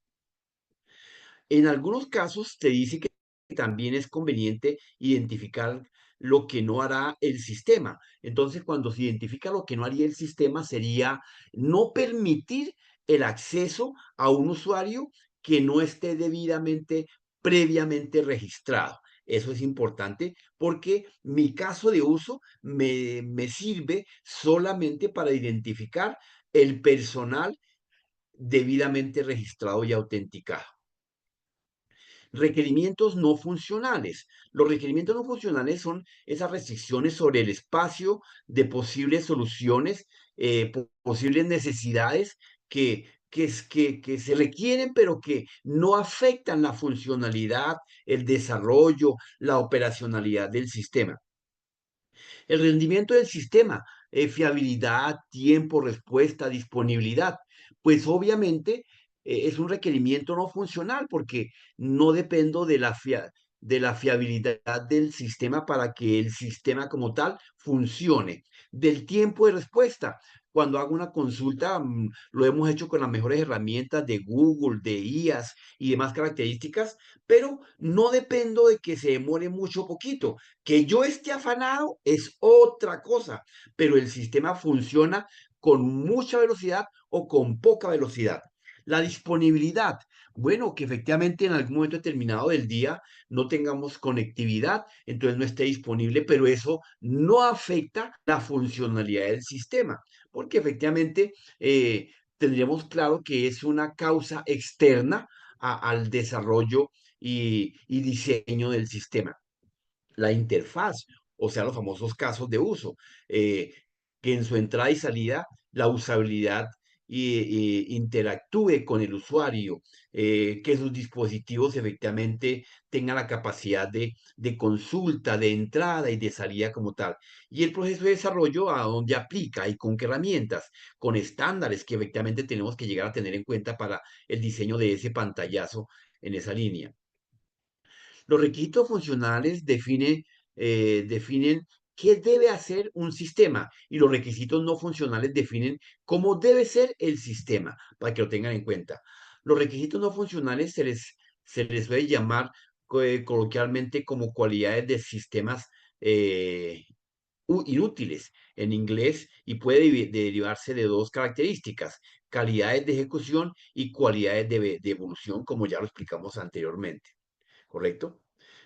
En algunos casos te dice que también es conveniente identificar lo que no hará el sistema. Entonces, cuando se identifica lo que no haría el sistema, sería no permitir el acceso a un usuario que no esté debidamente previamente registrado. Eso es importante porque mi caso de uso me sirve solamente para identificar el personal debidamente registrado y autenticado. Requerimientos no funcionales. Los requerimientos no funcionales son esas restricciones sobre el espacio de posibles soluciones, posibles necesidades que se requieren, pero que no afectan la funcionalidad, el desarrollo, la operacionalidad del sistema. El rendimiento del sistema, fiabilidad, tiempo, respuesta, disponibilidad. Pues obviamente es un requerimiento no funcional porque no dependo de la fiabilidad del sistema para que el sistema como tal funcione. Del tiempo de respuesta. Cuando hago una consulta, lo hemos hecho con las mejores herramientas de Google, de IAS y demás características, pero no dependo de que se demore mucho o poquito. Que yo esté afanado es otra cosa, pero el sistema funciona con mucha velocidad o con poca velocidad. La disponibilidad, bueno, que efectivamente en algún momento determinado del día no tengamos conectividad, entonces no esté disponible, pero eso no afecta la funcionalidad del sistema, porque efectivamente tendríamos claro que es una causa externa al desarrollo y diseño del sistema. La interfaz, o sea, los famosos casos de uso, que en su entrada y salida la usabilidad interactúe con el usuario, que sus dispositivos efectivamente tengan la capacidad de consulta, de entrada y de salida como tal. Y el proceso de desarrollo a dónde aplica y con qué herramientas, con estándares que efectivamente tenemos que llegar a tener en cuenta para el diseño de ese pantallazo en esa línea. Los requisitos funcionales definen qué debe hacer un sistema y los requisitos no funcionales definen cómo debe ser el sistema, para que lo tengan en cuenta. Los requisitos no funcionales se les suele llamar coloquialmente como cualidades de sistemas eh, inútiles en inglés y puede derivarse de dos características, calidades de ejecución y cualidades de evolución, como ya lo explicamos anteriormente. ¿Correcto?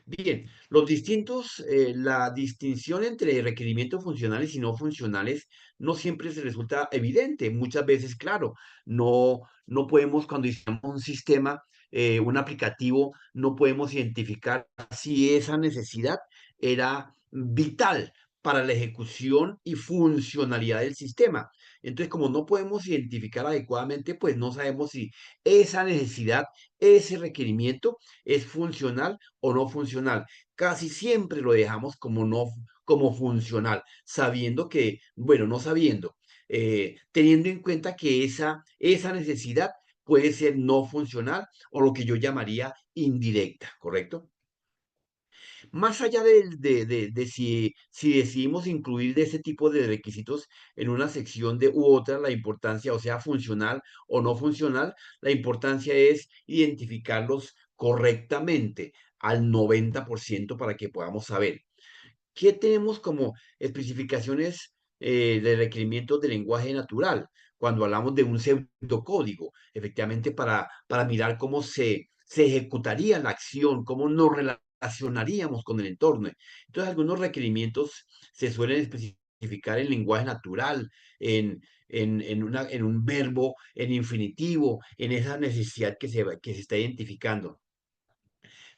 Bien, la distinción entre requerimientos funcionales y no funcionales no siempre se resulta evidente. Muchas veces, claro, no podemos, cuando diseñamos un sistema, un aplicativo, no podemos identificar si esa necesidad era vital para la ejecución y funcionalidad del sistema. Entonces, como no podemos identificar adecuadamente, pues no sabemos si esa necesidad, ese requerimiento es funcional o no funcional. Casi siempre lo dejamos como no, como funcional, sabiendo que, bueno, no sabiendo, teniendo en cuenta que esa necesidad puede ser no funcional o lo que yo llamaría indirecta, ¿correcto? Más allá de si decidimos incluir de ese tipo de requisitos en una sección u otra, la importancia, o sea, funcional o no funcional, la importancia es identificarlos correctamente al 90% para que podamos saber qué tenemos como especificaciones de requerimientos de lenguaje natural cuando hablamos de un pseudocódigo, efectivamente para mirar cómo se ejecutaría la acción, cómo nos relacionaríamos con el entorno. Entonces, algunos requerimientos se suelen especificar en lenguaje natural, en un verbo, en infinitivo, en esa necesidad que se está identificando.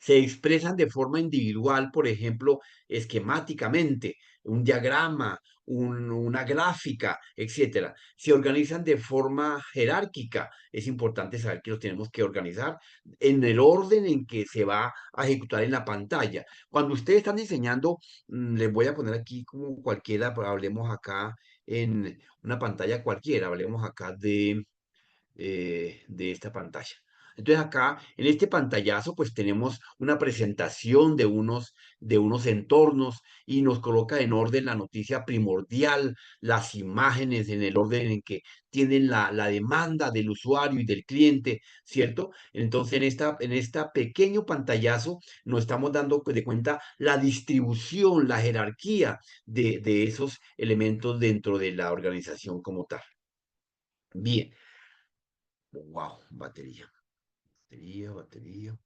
Se expresan de forma individual, por ejemplo, esquemáticamente, un diagrama, una gráfica, etcétera. Se organizan de forma jerárquica. Es importante saber que los tenemos que organizar en el orden en que se va a ejecutar en la pantalla. Cuando ustedes están diseñando, les voy a poner aquí como cualquiera, pero hablemos acá en una pantalla cualquiera, hablemos acá de esta pantalla. Entonces acá en este pantallazo pues tenemos una presentación de unos entornos y nos coloca en orden la noticia primordial, las imágenes en el orden en que tienen la demanda del usuario y del cliente, ¿cierto? Entonces en esta pequeño pantallazo nos estamos dando de cuenta la distribución, la jerarquía de esos elementos dentro de la organización como tal. Bien. Wow, batería. Batería.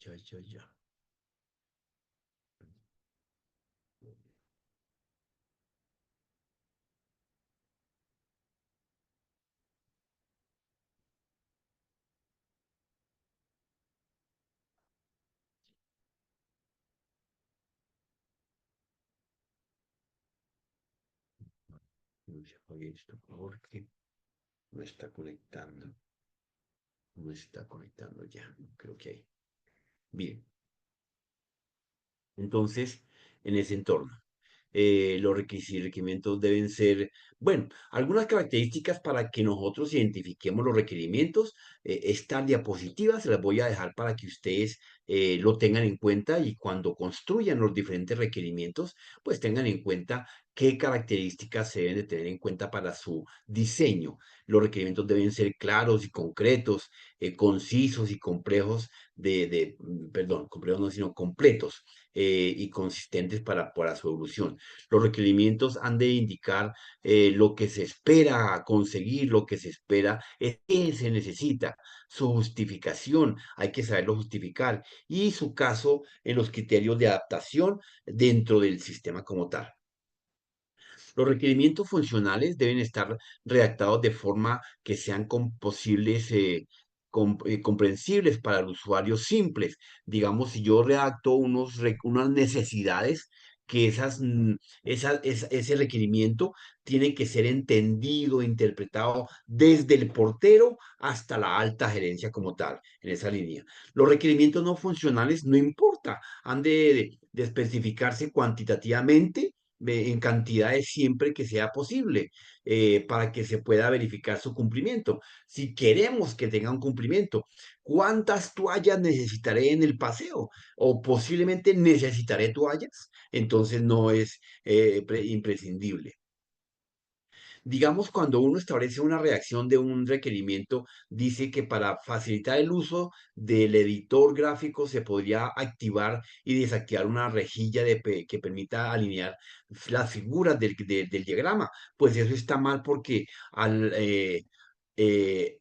Ya, ya. Ya apagué esto porque no está conectando. No está conectando ya. Creo que hay. Bien. Entonces, en ese entorno. Los requerimientos deben ser, bueno, algunas características para que nosotros identifiquemos los requerimientos. Esta diapositiva se las voy a dejar para que ustedes lo tengan en cuenta y cuando construyan los diferentes requerimientos, pues tengan en cuenta qué características se deben de tener en cuenta para su diseño. Los requerimientos deben ser claros y concretos, concisos y complejos perdón, complejos no, sino completos y consistentes para su evolución. Los requerimientos han de indicar lo que se espera conseguir, lo que se espera, qué se necesita, su justificación, hay que saberlo justificar, y su caso en los criterios de adaptación dentro del sistema como tal. Los requerimientos funcionales deben estar redactados de forma que sean posibles, comprensibles para el usuario simples. Digamos, si yo redacto unas necesidades, que ese requerimiento tiene que ser entendido, interpretado desde el portero hasta la alta gerencia como tal, en esa línea. Los requerimientos no funcionales no importa, han de especificarse cuantitativamente en cantidades siempre que sea posible para que se pueda verificar su cumplimiento. Si queremos que tenga un cumplimiento, ¿cuántas toallas necesitaré en el paseo? O posiblemente necesitaré toallas, entonces no es imprescindible. Digamos, cuando uno establece una reacción de un requerimiento, dice que para facilitar el uso del editor gráfico se podría activar y desactivar una rejilla que permita alinear las figuras del diagrama. Pues eso está mal porque eh,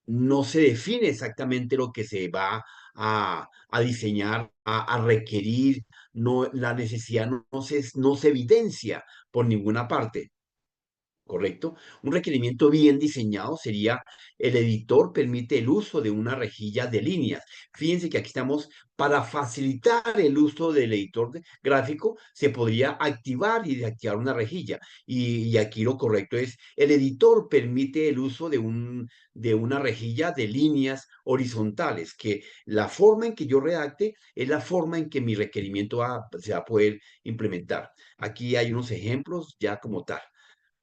no se define exactamente lo que se va a diseñar, a requerir, no, la necesidad no se evidencia por ninguna parte. ¿Correcto? Un requerimiento bien diseñado sería: el editor permite el uso de una rejilla de líneas. Fíjense que aquí estamos para facilitar el uso del editor gráfico, se podría activar y desactivar una rejilla. Y aquí lo correcto es: el editor permite el uso de una rejilla de líneas horizontales, que la forma en que yo redacte es la forma en que mi requerimiento se va a poder implementar. Aquí hay unos ejemplos ya como tal.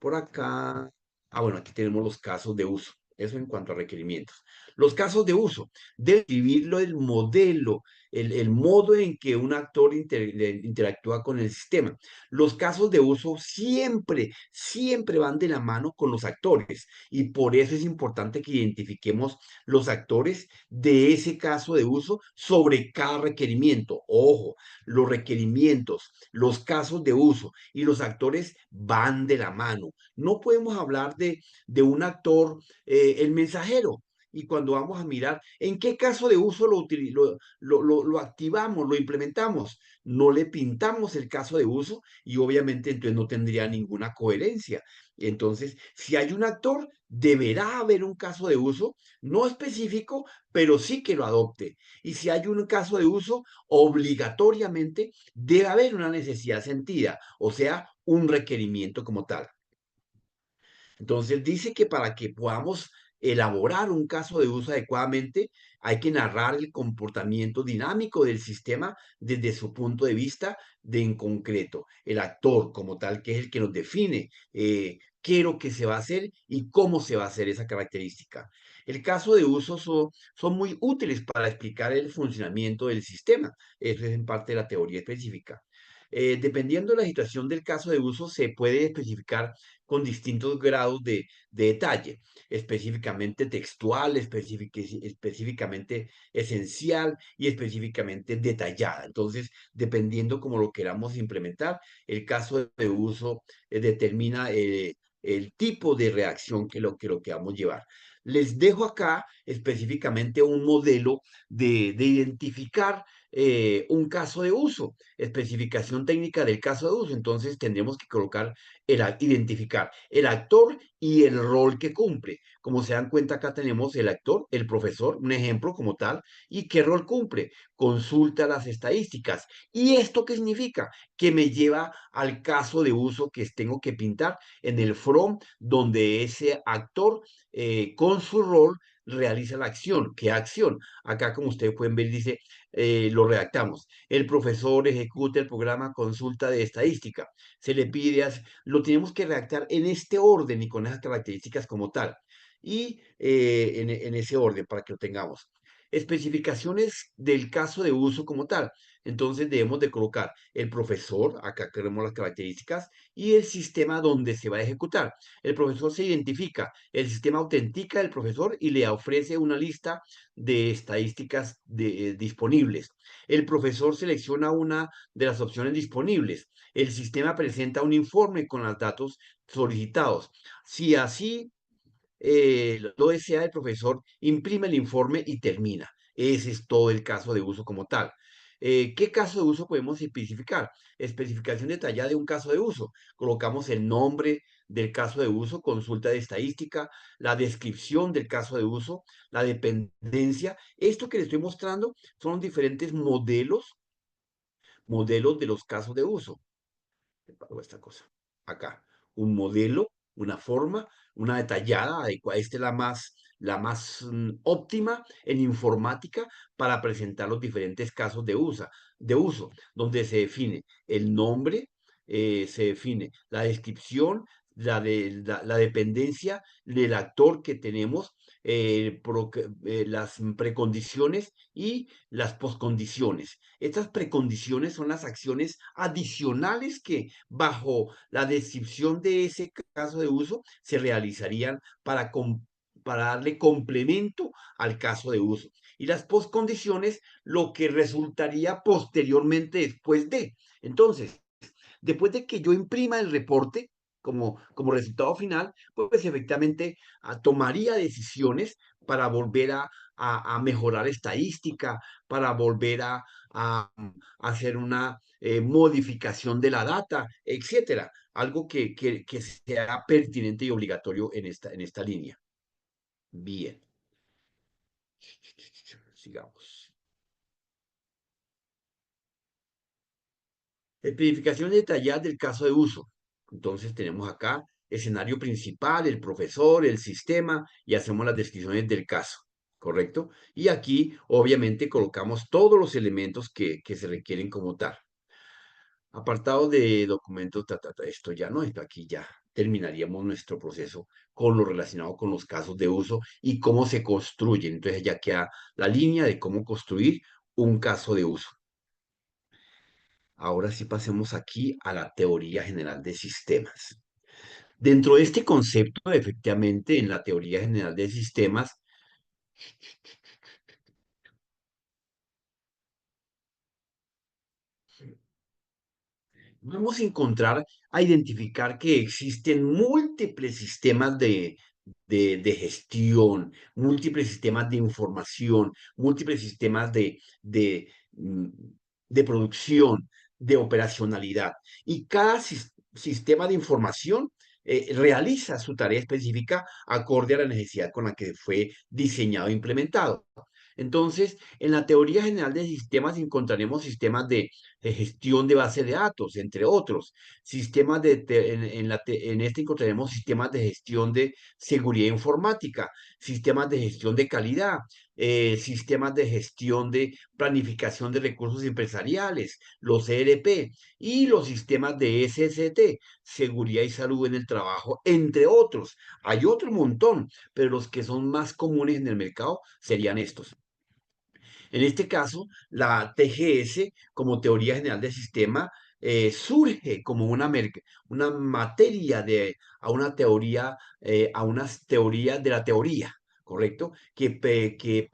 Por acá, bueno, aquí tenemos los casos de uso. Eso en cuanto a requerimientos. Los casos de uso, debe escribirlo el modelo, el modo en que un actor interactúa con el sistema. Los casos de uso siempre van de la mano con los actores y por eso es importante que identifiquemos los actores de ese caso de uso sobre cada requerimiento. Ojo, los requerimientos, los casos de uso y los actores van de la mano. No podemos hablar de un actor, el mensajero, y cuando vamos a mirar en qué caso de uso lo activamos, lo implementamos, no le pintamos el caso de uso y obviamente entonces no tendría ninguna coherencia. Entonces, si hay un actor, deberá haber un caso de uso, no específico, pero sí que lo adopte. Y si hay un caso de uso, obligatoriamente debe haber una necesidad sentida, o sea, un requerimiento como tal. Entonces dice que para que podamos elaborar un caso de uso adecuadamente, hay que narrar el comportamiento dinámico del sistema desde su punto de vista de en concreto, el actor como tal, que es el que nos define qué es lo que se va a hacer y cómo se va a hacer esa característica. El caso de uso son muy útiles para explicar el funcionamiento del sistema. Eso es en parte de la teoría específica. Dependiendo de la situación del caso de uso, se puede especificar con distintos grados de detalle, específicamente textual, específicamente esencial y específicamente detallada. Entonces, dependiendo cómo lo queramos implementar, el caso de uso determina el tipo de reacción que vamos a llevar. Les dejo acá específicamente un modelo de identificar un caso de uso, especificación técnica del caso de uso. Entonces tendremos que colocar, identificar el actor y el rol que cumple. Como se dan cuenta, acá tenemos el actor, el profesor, un ejemplo como tal, y qué rol cumple. Consulta las estadísticas. ¿Y esto qué significa? Que me lleva al caso de uso que tengo que pintar en el front, donde ese actor con su rol realiza la acción. ¿Qué acción? Acá, como ustedes pueden ver, dice, lo redactamos. El profesor ejecuta el programa consulta de estadística. Se le pide, lo tenemos que redactar en este orden y con esas características como tal. Y en ese orden para que lo tengamos. Especificaciones del caso de uso como tal. Entonces debemos de colocar el profesor, acá queremos las características, y el sistema donde se va a ejecutar. El profesor se identifica, el sistema autentica al profesor y le ofrece una lista de estadísticas disponibles. El profesor selecciona una de las opciones disponibles. El sistema presenta un informe con los datos solicitados. Si así lo desea, el profesor imprime el informe y termina. Ese es todo el caso de uso como tal. ¿Qué caso de uso podemos especificar? Especificación detallada de un caso de uso. Colocamos el nombre del caso de uso, consulta de estadística, la descripción del caso de uso, la dependencia. Esto que les estoy mostrando son diferentes modelos de los casos de uso. Esta cosa. Acá, un modelo, una forma, una detallada, adecuada. Esta es la más óptima en informática para presentar los diferentes casos de uso, donde se define el nombre, se define la descripción, la dependencia del actor que tenemos, las precondiciones y las poscondiciones. Estas precondiciones son las acciones adicionales que bajo la descripción de ese caso de uso se realizarían para darle complemento al caso de uso. Y las postcondiciones, lo que resultaría posteriormente después de. Entonces, después de que yo imprima el reporte como resultado final, pues efectivamente tomaría decisiones para volver a mejorar estadística, para volver a hacer una modificación de la data, etcétera. Algo que sea pertinente y obligatorio en esta línea. Bien. Sigamos. Especificación detallada del caso de uso. Entonces tenemos acá escenario principal, el profesor, el sistema y hacemos las descripciones del caso, ¿correcto? Y aquí obviamente colocamos todos los elementos que se requieren como tal. Apartado de documentos, esto ya no, esto aquí ya terminaríamos nuestro proceso con lo relacionado con los casos de uso y cómo se construyen. Entonces ya queda la línea de cómo construir un caso de uso. Ahora sí pasemos aquí a la teoría general de sistemas. Dentro de este concepto, efectivamente, en la teoría general de sistemas, vamos a encontrar, a identificar que existen múltiples sistemas de gestión, múltiples sistemas de información, múltiples sistemas mm, de producción, de operacionalidad. Y cada sistema de información realiza su tarea específica acorde a la necesidad con la que fue diseñado e implementado. Entonces, en la teoría general de sistemas encontraremos sistemas de gestión de base de datos, entre otros. Sistemas en este encontraremos sistemas de gestión de seguridad informática, sistemas de gestión de calidad, sistemas de gestión de planificación de recursos empresariales, los ERP, y los sistemas de SST, seguridad y salud en el trabajo, entre otros. Hay otro montón, pero los que son más comunes en el mercado serían estos. En este caso, la TGS, como teoría general del sistema, surge como una materia a unas teorías de la teoría, ¿correcto? Que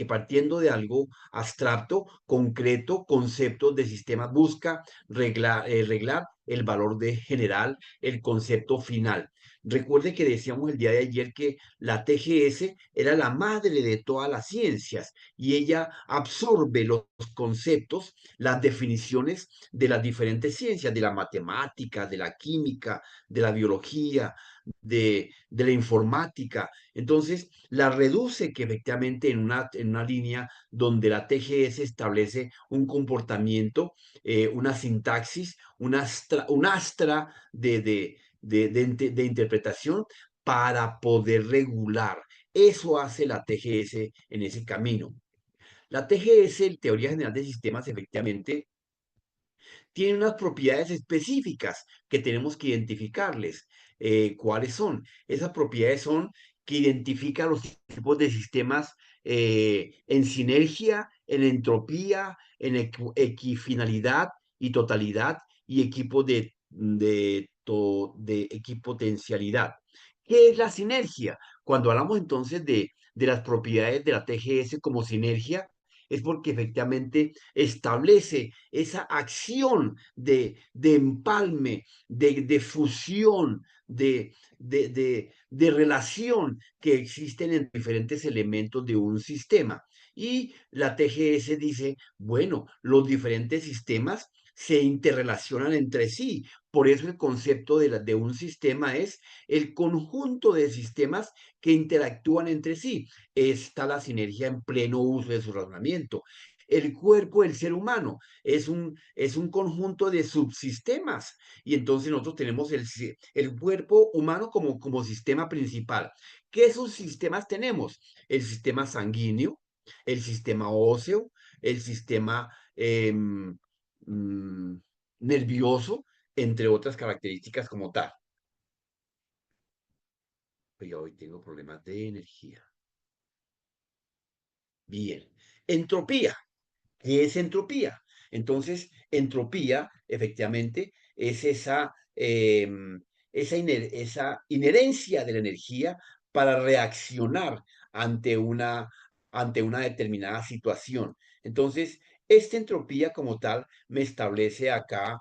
partiendo de algo abstracto, concreto, conceptos de sistemas, busca reglar el valor de general, el concepto final. Recuerde que decíamos el día de ayer que la TGS era la madre de todas las ciencias y ella absorbe los conceptos, las definiciones de las diferentes ciencias, de la matemática, de la química, de la biología, de la informática. Entonces, la reduce que efectivamente en una línea donde la TGS establece un comportamiento, una sintaxis, un astra de interpretación para poder regular. Eso hace la TGS en ese camino. La TGS, en Teoría General de Sistemas, efectivamente, tiene unas propiedades específicas que tenemos que identificarles. ¿Cuáles son? Esas propiedades son que identifica los tipos de sistemas en sinergia, en entropía, en equifinalidad y totalidad y equipo de equipotencialidad. ¿Qué es la sinergia? Cuando hablamos entonces de las propiedades de la TGS como sinergia, es porque efectivamente establece esa acción de empalme, de fusión, de relación que existen en diferentes elementos de un sistema. Y la TGS dice, bueno, los diferentes sistemas se interrelacionan entre sí. Por eso el concepto de un sistema es el conjunto de sistemas que interactúan entre sí. Está la sinergia en pleno uso de su razonamiento. El cuerpo del ser humano es un conjunto de subsistemas y entonces nosotros tenemos el cuerpo humano como sistema principal. ¿Qué subsistemas tenemos? El sistema sanguíneo, el sistema óseo, el sistema mm, nervioso, entre otras características como tal. Pero hoy tengo problemas de energía. Bien. Entropía. ¿Qué es entropía? Entonces, entropía, efectivamente, es esa inherencia de la energía para reaccionar ante ante una determinada situación. Entonces, esta entropía como tal me establece acá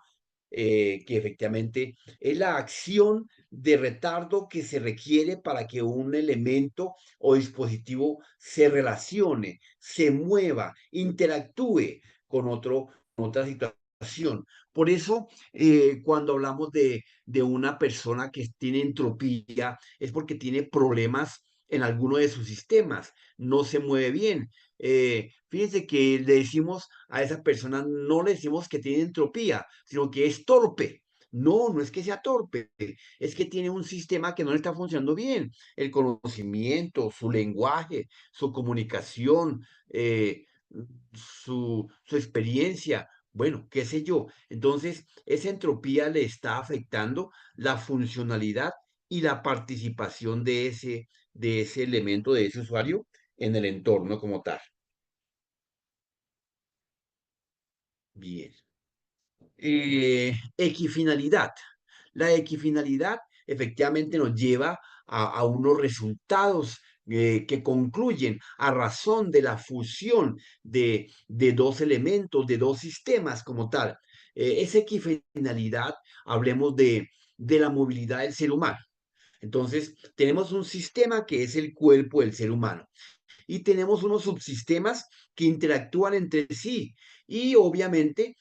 que efectivamente es la acción de retardo que se requiere para que un elemento o dispositivo se relacione, se mueva, interactúe con otra situación. Por eso, cuando hablamos de una persona que tiene entropía, es porque tiene problemas en alguno de sus sistemas, no se mueve bien. Fíjense que le decimos a esa persona, no le decimos que tiene entropía, sino que es torpe. No, no es que sea torpe, es que tiene un sistema que no le está funcionando bien. El conocimiento, su lenguaje, su comunicación, su experiencia, bueno, qué sé yo. Entonces, esa entropía le está afectando la funcionalidad y la participación de ese elemento, de ese usuario en el entorno como tal. Bien. Equifinalidad. La equifinalidad efectivamente nos lleva a unos resultados que concluyen a razón de la fusión de dos elementos, de dos sistemas como tal. Esa equifinalidad, hablemos de la movilidad del ser humano. Entonces, tenemos un sistema que es el cuerpo del ser humano y tenemos unos subsistemas que interactúan entre sí y obviamente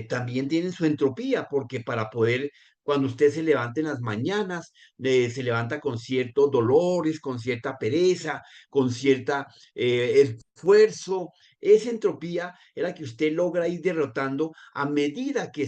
también tienen su entropía porque para poder Cuando usted se levanta en las mañanas, se levanta con ciertos dolores, con cierta pereza, con cierta esfuerzo. Esa entropía es la que usted logra ir derrotando a medida que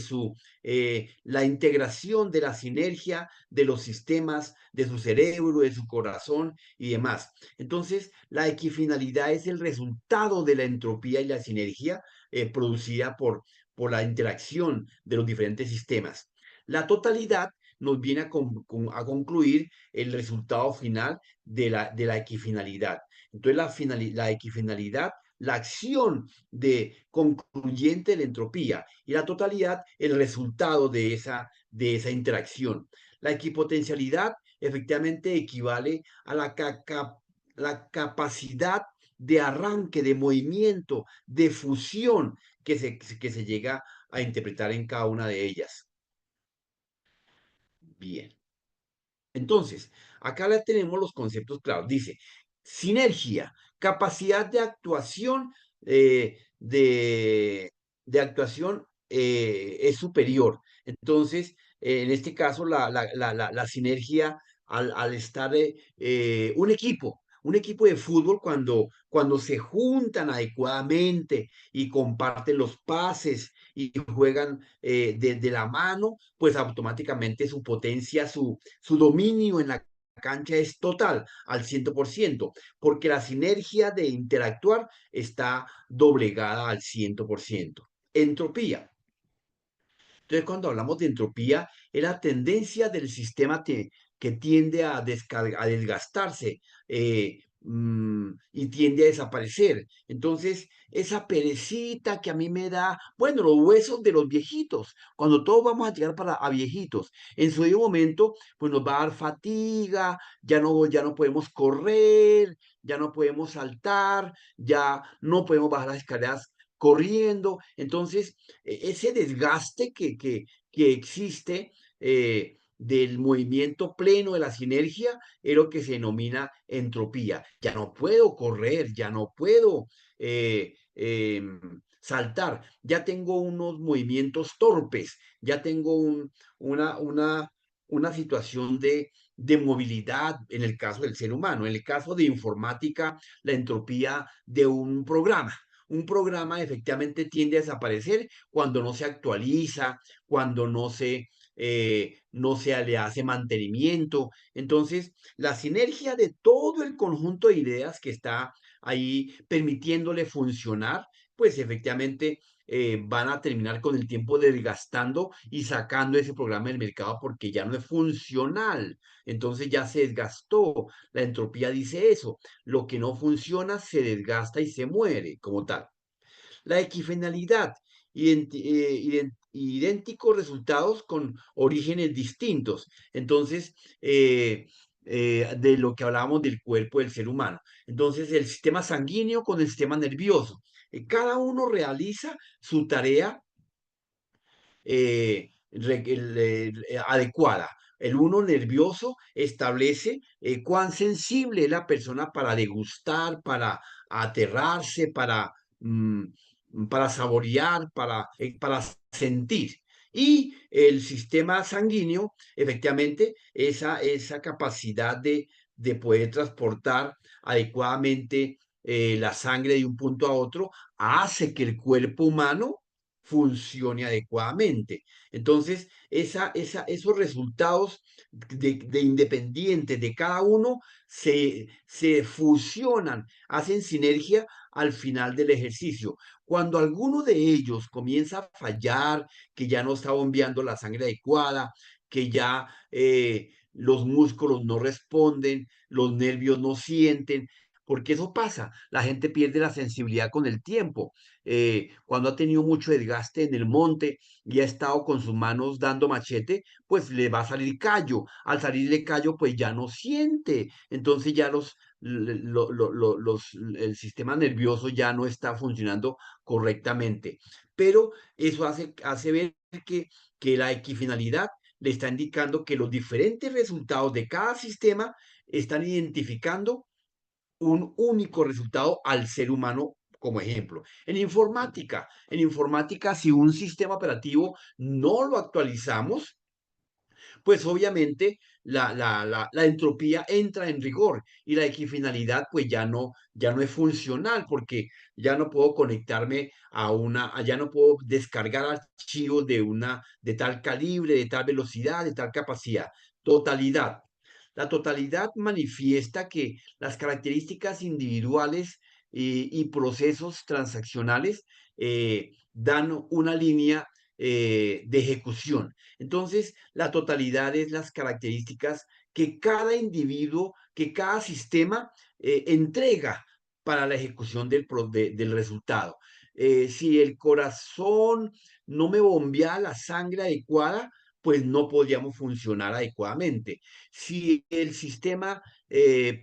la integración de la sinergia de los sistemas, de su cerebro, de su corazón y demás. Entonces, la equifinalidad es el resultado de la entropía y la sinergia producida por la interacción de los diferentes sistemas. La totalidad nos viene a concluir el resultado final de la equifinalidad. Entonces, la equifinalidad, la acción concluyente de la entropía, y la totalidad, el resultado de esa interacción. La equipotencialidad efectivamente equivale a la capacidad de arranque, de movimiento, de fusión que se llega a interpretar en cada una de ellas. Bien. Entonces, acá ya tenemos los conceptos claros. Dice, sinergia, capacidad de actuación, eh, de, de actuación es superior. Entonces, en este caso, la sinergia al estar un equipo de fútbol cuando se juntan adecuadamente y comparten los pases y juegan de la mano, pues automáticamente su potencia, su dominio en la cancha es total, al 100%, porque la sinergia de interactuar está doblegada al 100%. Entropía. Entonces, cuando hablamos de entropía, es la tendencia del sistema que tiende a desgastarse y tiende a desaparecer. Entonces, esa perecita que a mí me da, bueno, los huesos de los viejitos, cuando todos vamos a llegar a viejitos, en su debido momento, pues nos va a dar fatiga, ya no podemos correr, ya no podemos saltar, ya no podemos bajar las escaleras corriendo. Entonces, ese desgaste que existe del movimiento pleno de la sinergia es lo que se denomina entropía. Ya no puedo correr, ya no puedo saltar, ya tengo unos movimientos torpes, ya tengo una situación de movilidad en el caso del ser humano. En el caso de informática, la entropía de un programa efectivamente tiende a desaparecer cuando no se actualiza, cuando no se le hace mantenimiento. Entonces, la sinergia de todo el conjunto de ideas que está ahí permitiéndole funcionar, pues efectivamente van a terminar con el tiempo desgastando y sacando ese programa del mercado porque ya no es funcional. Entonces ya se desgastó. La entropía dice eso. Lo que no funciona se desgasta y se muere como tal. La equifinalidad, idénticos resultados con orígenes distintos. Entonces, de lo que hablábamos del cuerpo del ser humano. Entonces, el sistema sanguíneo con el sistema nervioso. Cada uno realiza su tarea adecuada. El uno nervioso establece cuán sensible es la persona para degustar, para aterrarse, para saborear, para sentir. Y el sistema sanguíneo, efectivamente, esa capacidad de poder transportar adecuadamente la sangre de un punto a otro, hace que el cuerpo humano funcione adecuadamente. Entonces, esos resultados de independientes de cada uno se fusionan, hacen sinergia al final del ejercicio. Cuando alguno de ellos comienza a fallar, que ya no está bombeando la sangre adecuada, que ya los músculos no responden, los nervios no sienten, porque eso pasa, la gente pierde la sensibilidad con el tiempo. Cuando ha tenido mucho desgaste en el monte y ha estado con sus manos dando machete, pues le va a salir callo. Al salirle callo, pues ya no siente. Entonces ya el sistema nervioso ya no está funcionando correctamente. Pero eso hace ver que la equifinalidad le está indicando que los diferentes resultados de cada sistema están identificando un único resultado al ser humano como ejemplo. En informática, si un sistema operativo no lo actualizamos, pues obviamente la entropía entra en rigor y la equifinalidad pues ya no es funcional porque ya no puedo conectarme ya no puedo descargar archivos de tal calibre, de tal velocidad, de tal capacidad. Totalidad. La totalidad manifiesta que las características individuales y procesos transaccionales dan una línea de ejecución. Entonces, la totalidad es las características que cada individuo, que cada sistema entrega para la ejecución del resultado. Si el corazón no me bombea la sangre adecuada, pues no podríamos funcionar adecuadamente. Si el sistema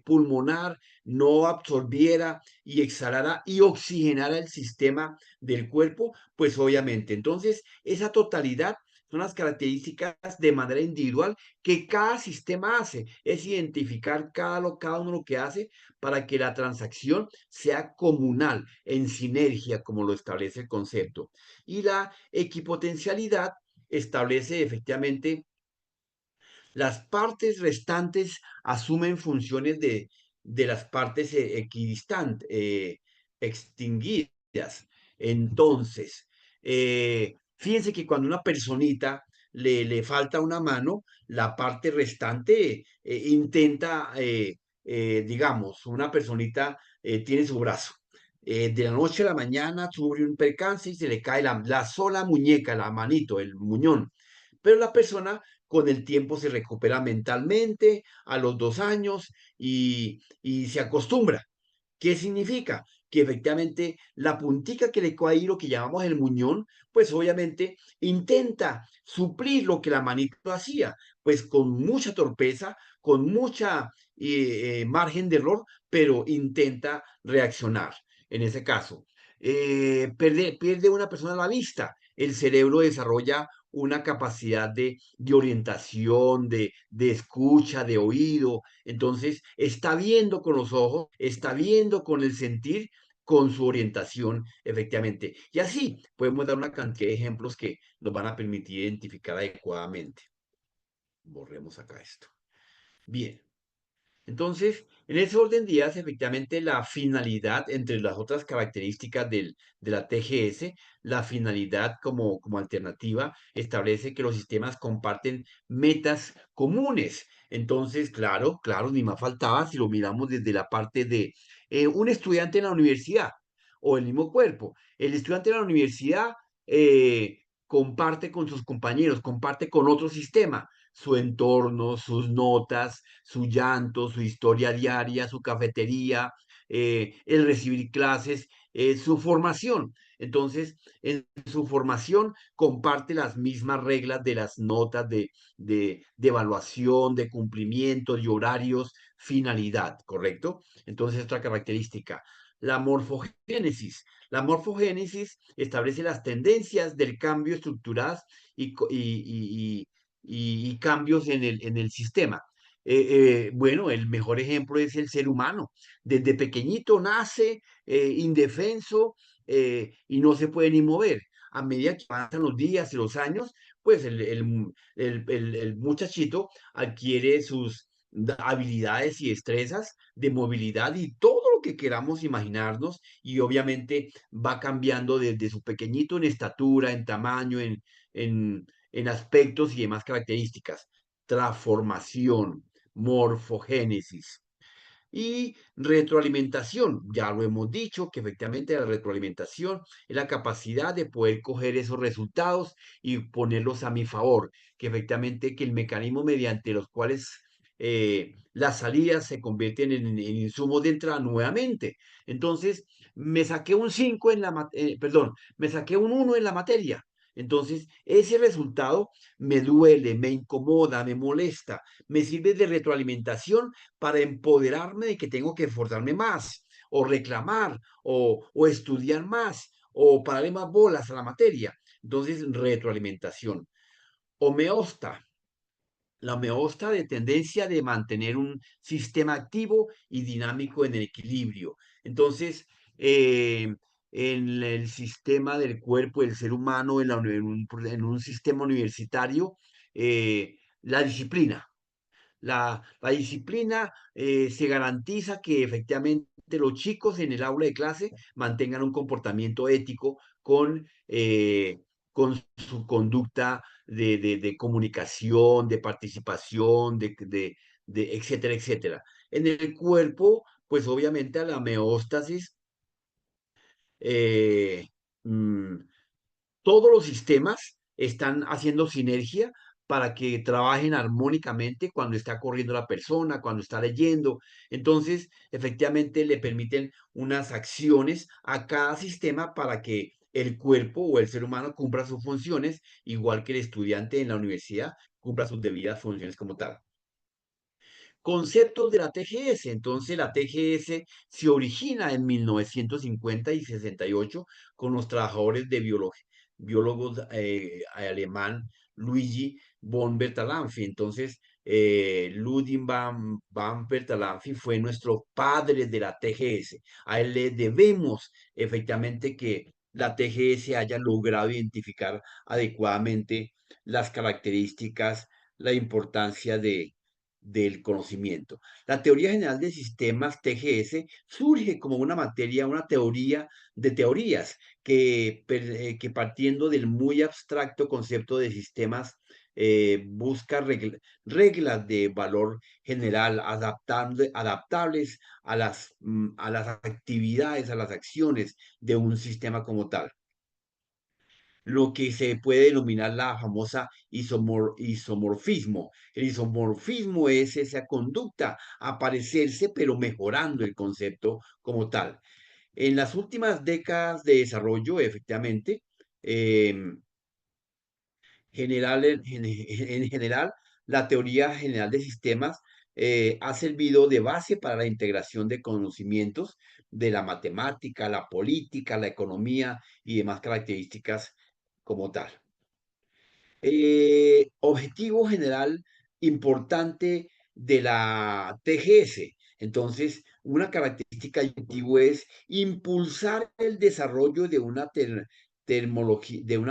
pulmonar no absorbiera y exhalara y oxigenara el sistema del cuerpo, pues obviamente. Entonces, esa totalidad son las características de manera individual que cada sistema hace. Es identificar cada uno lo que hace para que la transacción sea comunal, en sinergia, como lo establece el concepto. Y la equipotencialidad establece efectivamente las partes restantes asumen funciones de las partes equidistantes, extinguidas. Entonces, fíjense que cuando una personita le falta una mano, la parte restante intenta, digamos, una personita tiene su brazo. De la noche a la mañana sufre un percance y se le cae la sola muñeca, la manito, el muñón. Pero la persona con el tiempo se recupera mentalmente a los 2 años y se acostumbra. ¿Qué significa? Que efectivamente la puntica que le cae ahí, lo que llamamos el muñón, pues obviamente intenta suplir lo que la manito hacía, pues con mucha torpeza, con mucha margen de error, pero intenta reaccionar en ese caso. Pierde una persona la vista, el cerebro desarrolla una capacidad de orientación, de escucha, de oído. Entonces, está viendo con los ojos, está viendo con el sentir, con su orientación, efectivamente. Y así podemos dar una cantidad de ejemplos que nos van a permitir identificar adecuadamente. Borremos acá esto. Bien. Entonces, en ese orden de ideas, efectivamente, la finalidad, entre las otras características de la TGS, la finalidad como alternativa establece que los sistemas comparten metas comunes. Entonces, claro, ni más faltaba si lo miramos desde la parte de un estudiante en la universidad o el mismo cuerpo. El estudiante en la universidad comparte con sus compañeros, comparte con otro sistema su entorno, sus notas, su llanto, su historia diaria, su cafetería, el recibir clases, su formación. Entonces, en su formación comparte las mismas reglas de las notas de evaluación, de cumplimiento, de horarios, finalidad, ¿correcto? Entonces, otra característica. La morfogénesis. La morfogénesis establece las tendencias del cambio estructuradas y cambios en el sistema. Bueno, el mejor ejemplo es el ser humano. Desde pequeñito nace indefenso y no se puede ni mover. A medida que pasan los días y los años, pues el muchachito adquiere sus habilidades y destrezas de movilidad y todo lo que queramos imaginarnos y obviamente va cambiando desde su pequeñito en estatura, en tamaño, en aspectos y demás características. Transformación, morfogénesis. Y retroalimentación, ya lo hemos dicho, que efectivamente la retroalimentación es la capacidad de poder coger esos resultados y ponerlos a mi favor, que efectivamente que el mecanismo mediante los cuales las salidas se convierten en insumos de entrada nuevamente. Entonces, me saqué un 5 perdón, me saqué un 1 en la materia. Entonces, ese resultado me duele, me incomoda, me molesta, me sirve de retroalimentación para empoderarme de que tengo que esforzarme más, o reclamar, o estudiar más, o pararle más bolas a la materia. Entonces, retroalimentación. Homeosta. La homeosta de tendencia de mantener un sistema activo y dinámico en el equilibrio. Entonces, en el sistema del cuerpo del ser humano, en un sistema universitario, la disciplina. La disciplina se garantiza que efectivamente los chicos en el aula de clase mantengan un comportamiento ético con su conducta de comunicación, de participación, de etcétera, etcétera. En el cuerpo, pues obviamente a la homeostasis, eh, mm, todos los sistemas están haciendo sinergia para que trabajen armónicamente cuando está corriendo la persona, cuando está leyendo. Entonces, efectivamente, le permiten unas acciones a cada sistema para que el cuerpo o el ser humano cumpla sus funciones, igual que el estudiante en la universidad cumpla sus debidas funciones como tal. Conceptos de la TGS. Entonces, la TGS se origina en 1950 y 68 con los trabajadores de biólogos alemán Luigi von Bertalanffy. Entonces, Ludwig van Bertalanffy fue nuestro padre de la TGS. A él le debemos efectivamente que la TGS haya logrado identificar adecuadamente las características, la importancia del conocimiento. La teoría general de sistemas, TGS, surge como una materia, una teoría de teorías que partiendo del muy abstracto concepto de sistemas busca reglas de valor general adaptables a las actividades, a las acciones de un sistema como tal, lo que se puede denominar la famosa isomorfismo. El isomorfismo es esa conducta a parecerse, pero mejorando el concepto como tal. En las últimas décadas de desarrollo, efectivamente, em, en general, la teoría general de sistemas ha servido de base para la integración de conocimientos de la matemática, la política, la economía y demás características como tal. Objetivo general importante de la TGS. Entonces, una característica del objetivo es impulsar el desarrollo de una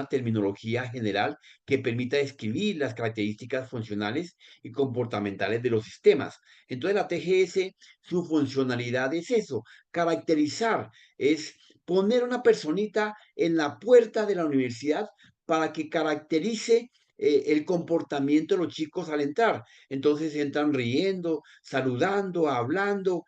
terminología general que permita describir las características funcionales y comportamentales de los sistemas. Entonces, la TGS, su funcionalidad es eso, caracterizar, es poner una personita en la puerta de la universidad para que caracterice el comportamiento de los chicos al entrar. Entonces entran riendo, saludando, hablando,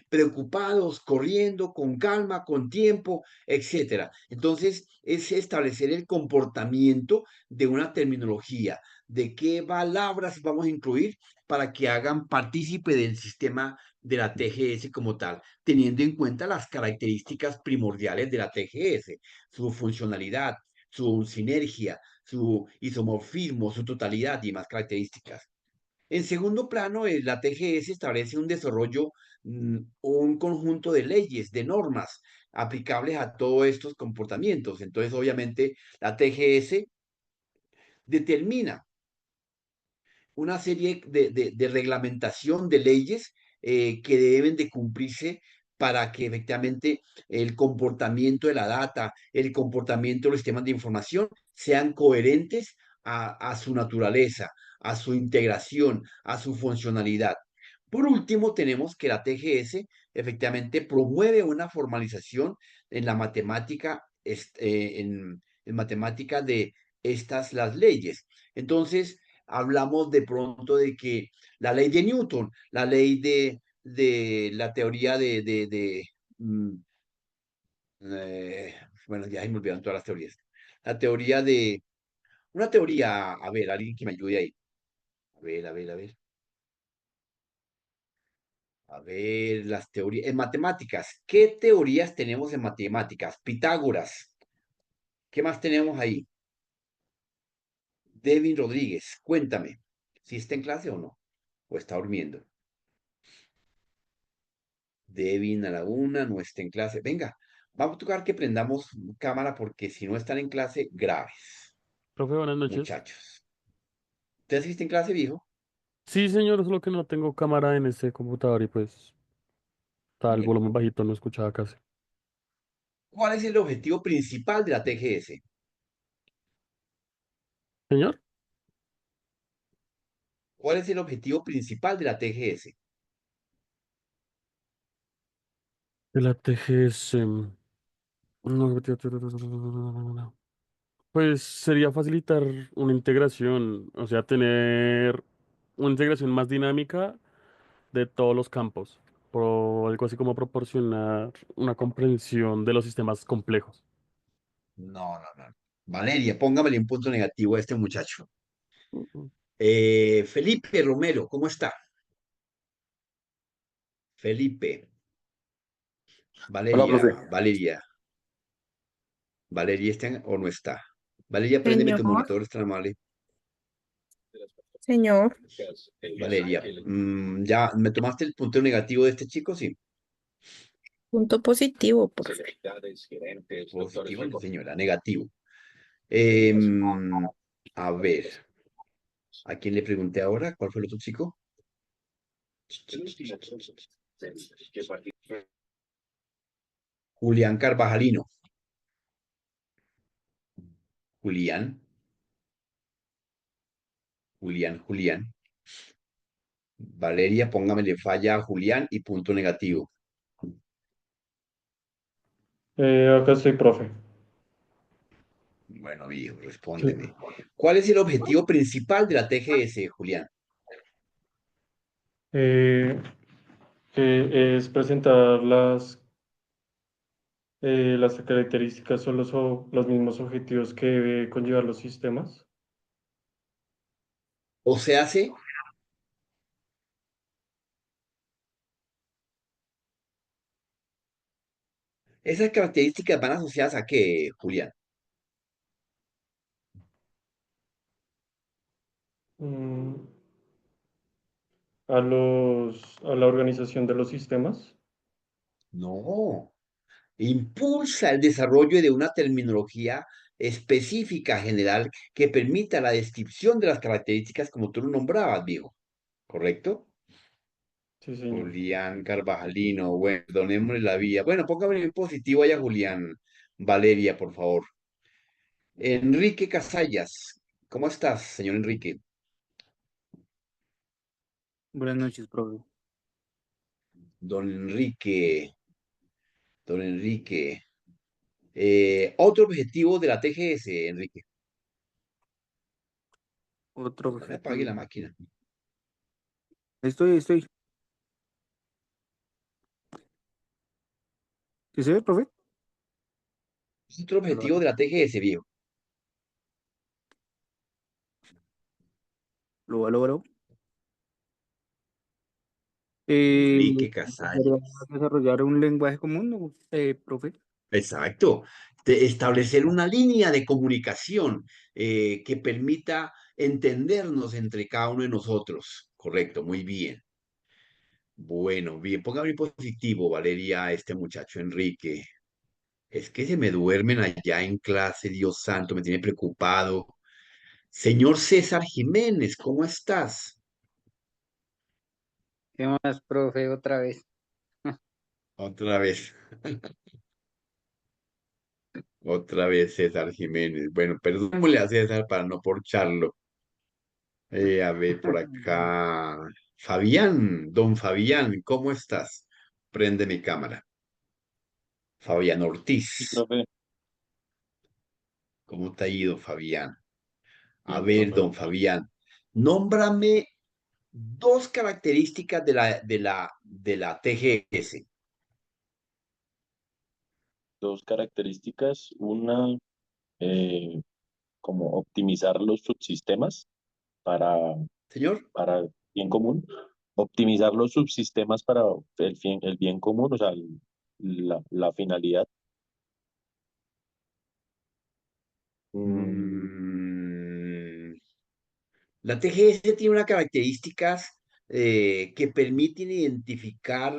preocupados, corriendo, con calma, con tiempo, etcétera. Entonces es establecer el comportamiento de una terminología, de qué palabras vamos a incluir para que hagan partícipe del sistema de la TGS como tal, teniendo en cuenta las características primordiales de la TGS, su funcionalidad, su sinergia, su isomorfismo, su totalidad y más características. En segundo plano, la TGS establece un desarrollo, un conjunto de leyes, de normas aplicables a todos estos comportamientos. Entonces, obviamente, la TGS determina una serie de reglamentación de leyes que deben de cumplirse para que efectivamente el comportamiento de la data, el comportamiento de los sistemas de información sean coherentes a su naturaleza, a su integración, a su funcionalidad. Por último, tenemos que la TGS efectivamente promueve una formalización en la matemática, en matemática de las leyes. Entonces, hablamos de pronto de que la ley de Newton, la ley de la teoría mm, eh, bueno, ya se me olvidaron todas las teorías. La teoría una teoría, a ver, alguien que me ayude ahí. A ver, a ver, a ver. A ver, las teorías. En matemáticas, ¿qué teorías tenemos en matemáticas? Pitágoras. ¿Qué más tenemos ahí? Devin Rodríguez, cuéntame. ¿Si está en clase o no? ¿O está durmiendo? Devin a la una, no está en clase. Venga, vamos a tocar que prendamos cámara porque si no están en clase, graves. Profe, buenas noches. Muchachos. ¿Usted asiste en clase, viejo? Sí, señor, solo que no tengo cámara en este computador y pues está el Bien. volumen bajito, no escuchaba casi. ¿Cuál es el objetivo principal de la TGS? Señor, ¿Cuál es el objetivo principal de la TGS? De la TGS. Pues sería facilitar una integración, o sea, tener una integración más dinámica de todos los campos, por algo así como proporcionar una comprensión de los sistemas complejos. No, no, no. Valeria, póngamele un punto negativo a este muchacho. Mm, Felipe Romero, ¿cómo está? Felipe, Hola, profe. Valeria, Valeria, ¿está o no está? Valeria, préndeme Señor, tu monitor, es tan amable. señor, Valeria, ¿ya me tomaste el punto negativo de este chico? Sí. punto positivo, profe. Positivo, no, señora, negativo. Em, a ver, ¿a quién le pregunté ahora? ¿Cuál fue el otro chico? Julián Carvajalino. Julián, Julián. Valeria, póngamele falla a Julián y punto negativo. Acá estoy, profe. Bueno, viejo, Sí. respóndeme. ¿Cuál es el objetivo principal de la TGS, Julián? Eh, es presentar las características o los mismos objetivos que debe conllevar los sistemas. O se hace, esas características van asociadas a qué, Julián. mm, a la organización de los sistemas. No, impulsa el desarrollo de una terminología específica general que permita la descripción de las características como tú lo nombrabas, viejo. ¿Correcto? Sí, señor. Julián Carvajalino, bueno, donémosle la vía. Bueno, póngame en positivo allá, Julián. Valeria, por favor. Enrique Casallas, ¿cómo estás, señor Enrique? Buenas noches, profe. Don Enrique, don Enrique. Otro objetivo de la TGS, Enrique. Otro No me apague la objetivo. máquina. Estoy. ¿Sí se ve, profe? Otro Aló, objetivo aló. de la TGS, viejo. Aló. Eh, Enrique Casallas. desarrollar un lenguaje común, ¿no? Profe. Exacto. Establecer una línea de comunicación que permita entendernos entre cada uno de nosotros. Correcto, muy bien. Bueno, bien, póngame en positivo, Valeria, a este muchacho Enrique. Es que se me duermen allá en clase, Dios santo, me tiene preocupado. Señor César Jiménez, ¿cómo estás? ¿Qué más, profe? Otra vez. Otra vez, otra vez César Jiménez. Bueno, perdónmele a César para no porcharlo. A ver, por acá. Fabián, don Fabián, ¿cómo estás? Prende mi cámara. Fabián Sí, Ortiz, profe. ¿cómo te ha ido, Fabián? A Bien, ver, profe. don Fabián, nómbrame dos características de la TGS. Dos características. Una, eh, como optimizar los subsistemas para, Señor, para bien común. Optimizar los subsistemas para el bien común, o sea, la finalidad. Mm, mm, la TGS tiene unas características que permiten identificar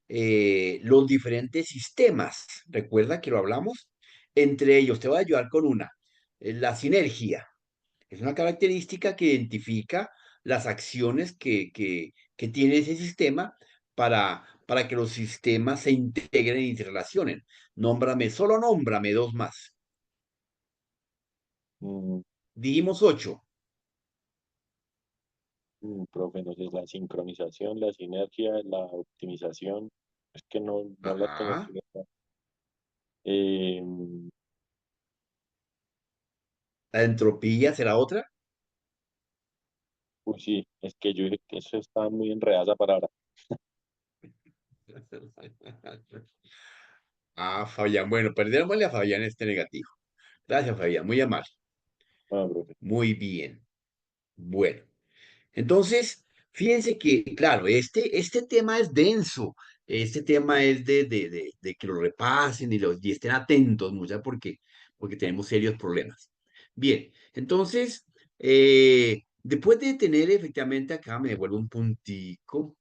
los diferentes sistemas. Recuerda que lo hablamos. Entre ellos, te voy a ayudar con una. La sinergia. Es una característica que identifica las acciones que tiene ese sistema para que los sistemas se integren y se relacionen. Solo nómbrame dos más. mm, Dijimos ocho. Profe, no sé, la sincronización, la sinergia, la optimización, es que no la tengo Ajá. clara. Eh, La entropía será otra. Uy, sí, es que yo dije que eso está muy enredada esa palabra. Ah, Fabián. Bueno, perdiémosle a Fabián este negativo. Gracias, Fabián. Muy amable. Ah, profe. Muy bien. Bueno. Entonces, fíjense que, claro, este tema es denso, este tema es de que lo repasen y estén atentos, muchas, porque tenemos serios problemas. Bien, entonces, después de tener efectivamente acá, me devuelvo un puntico,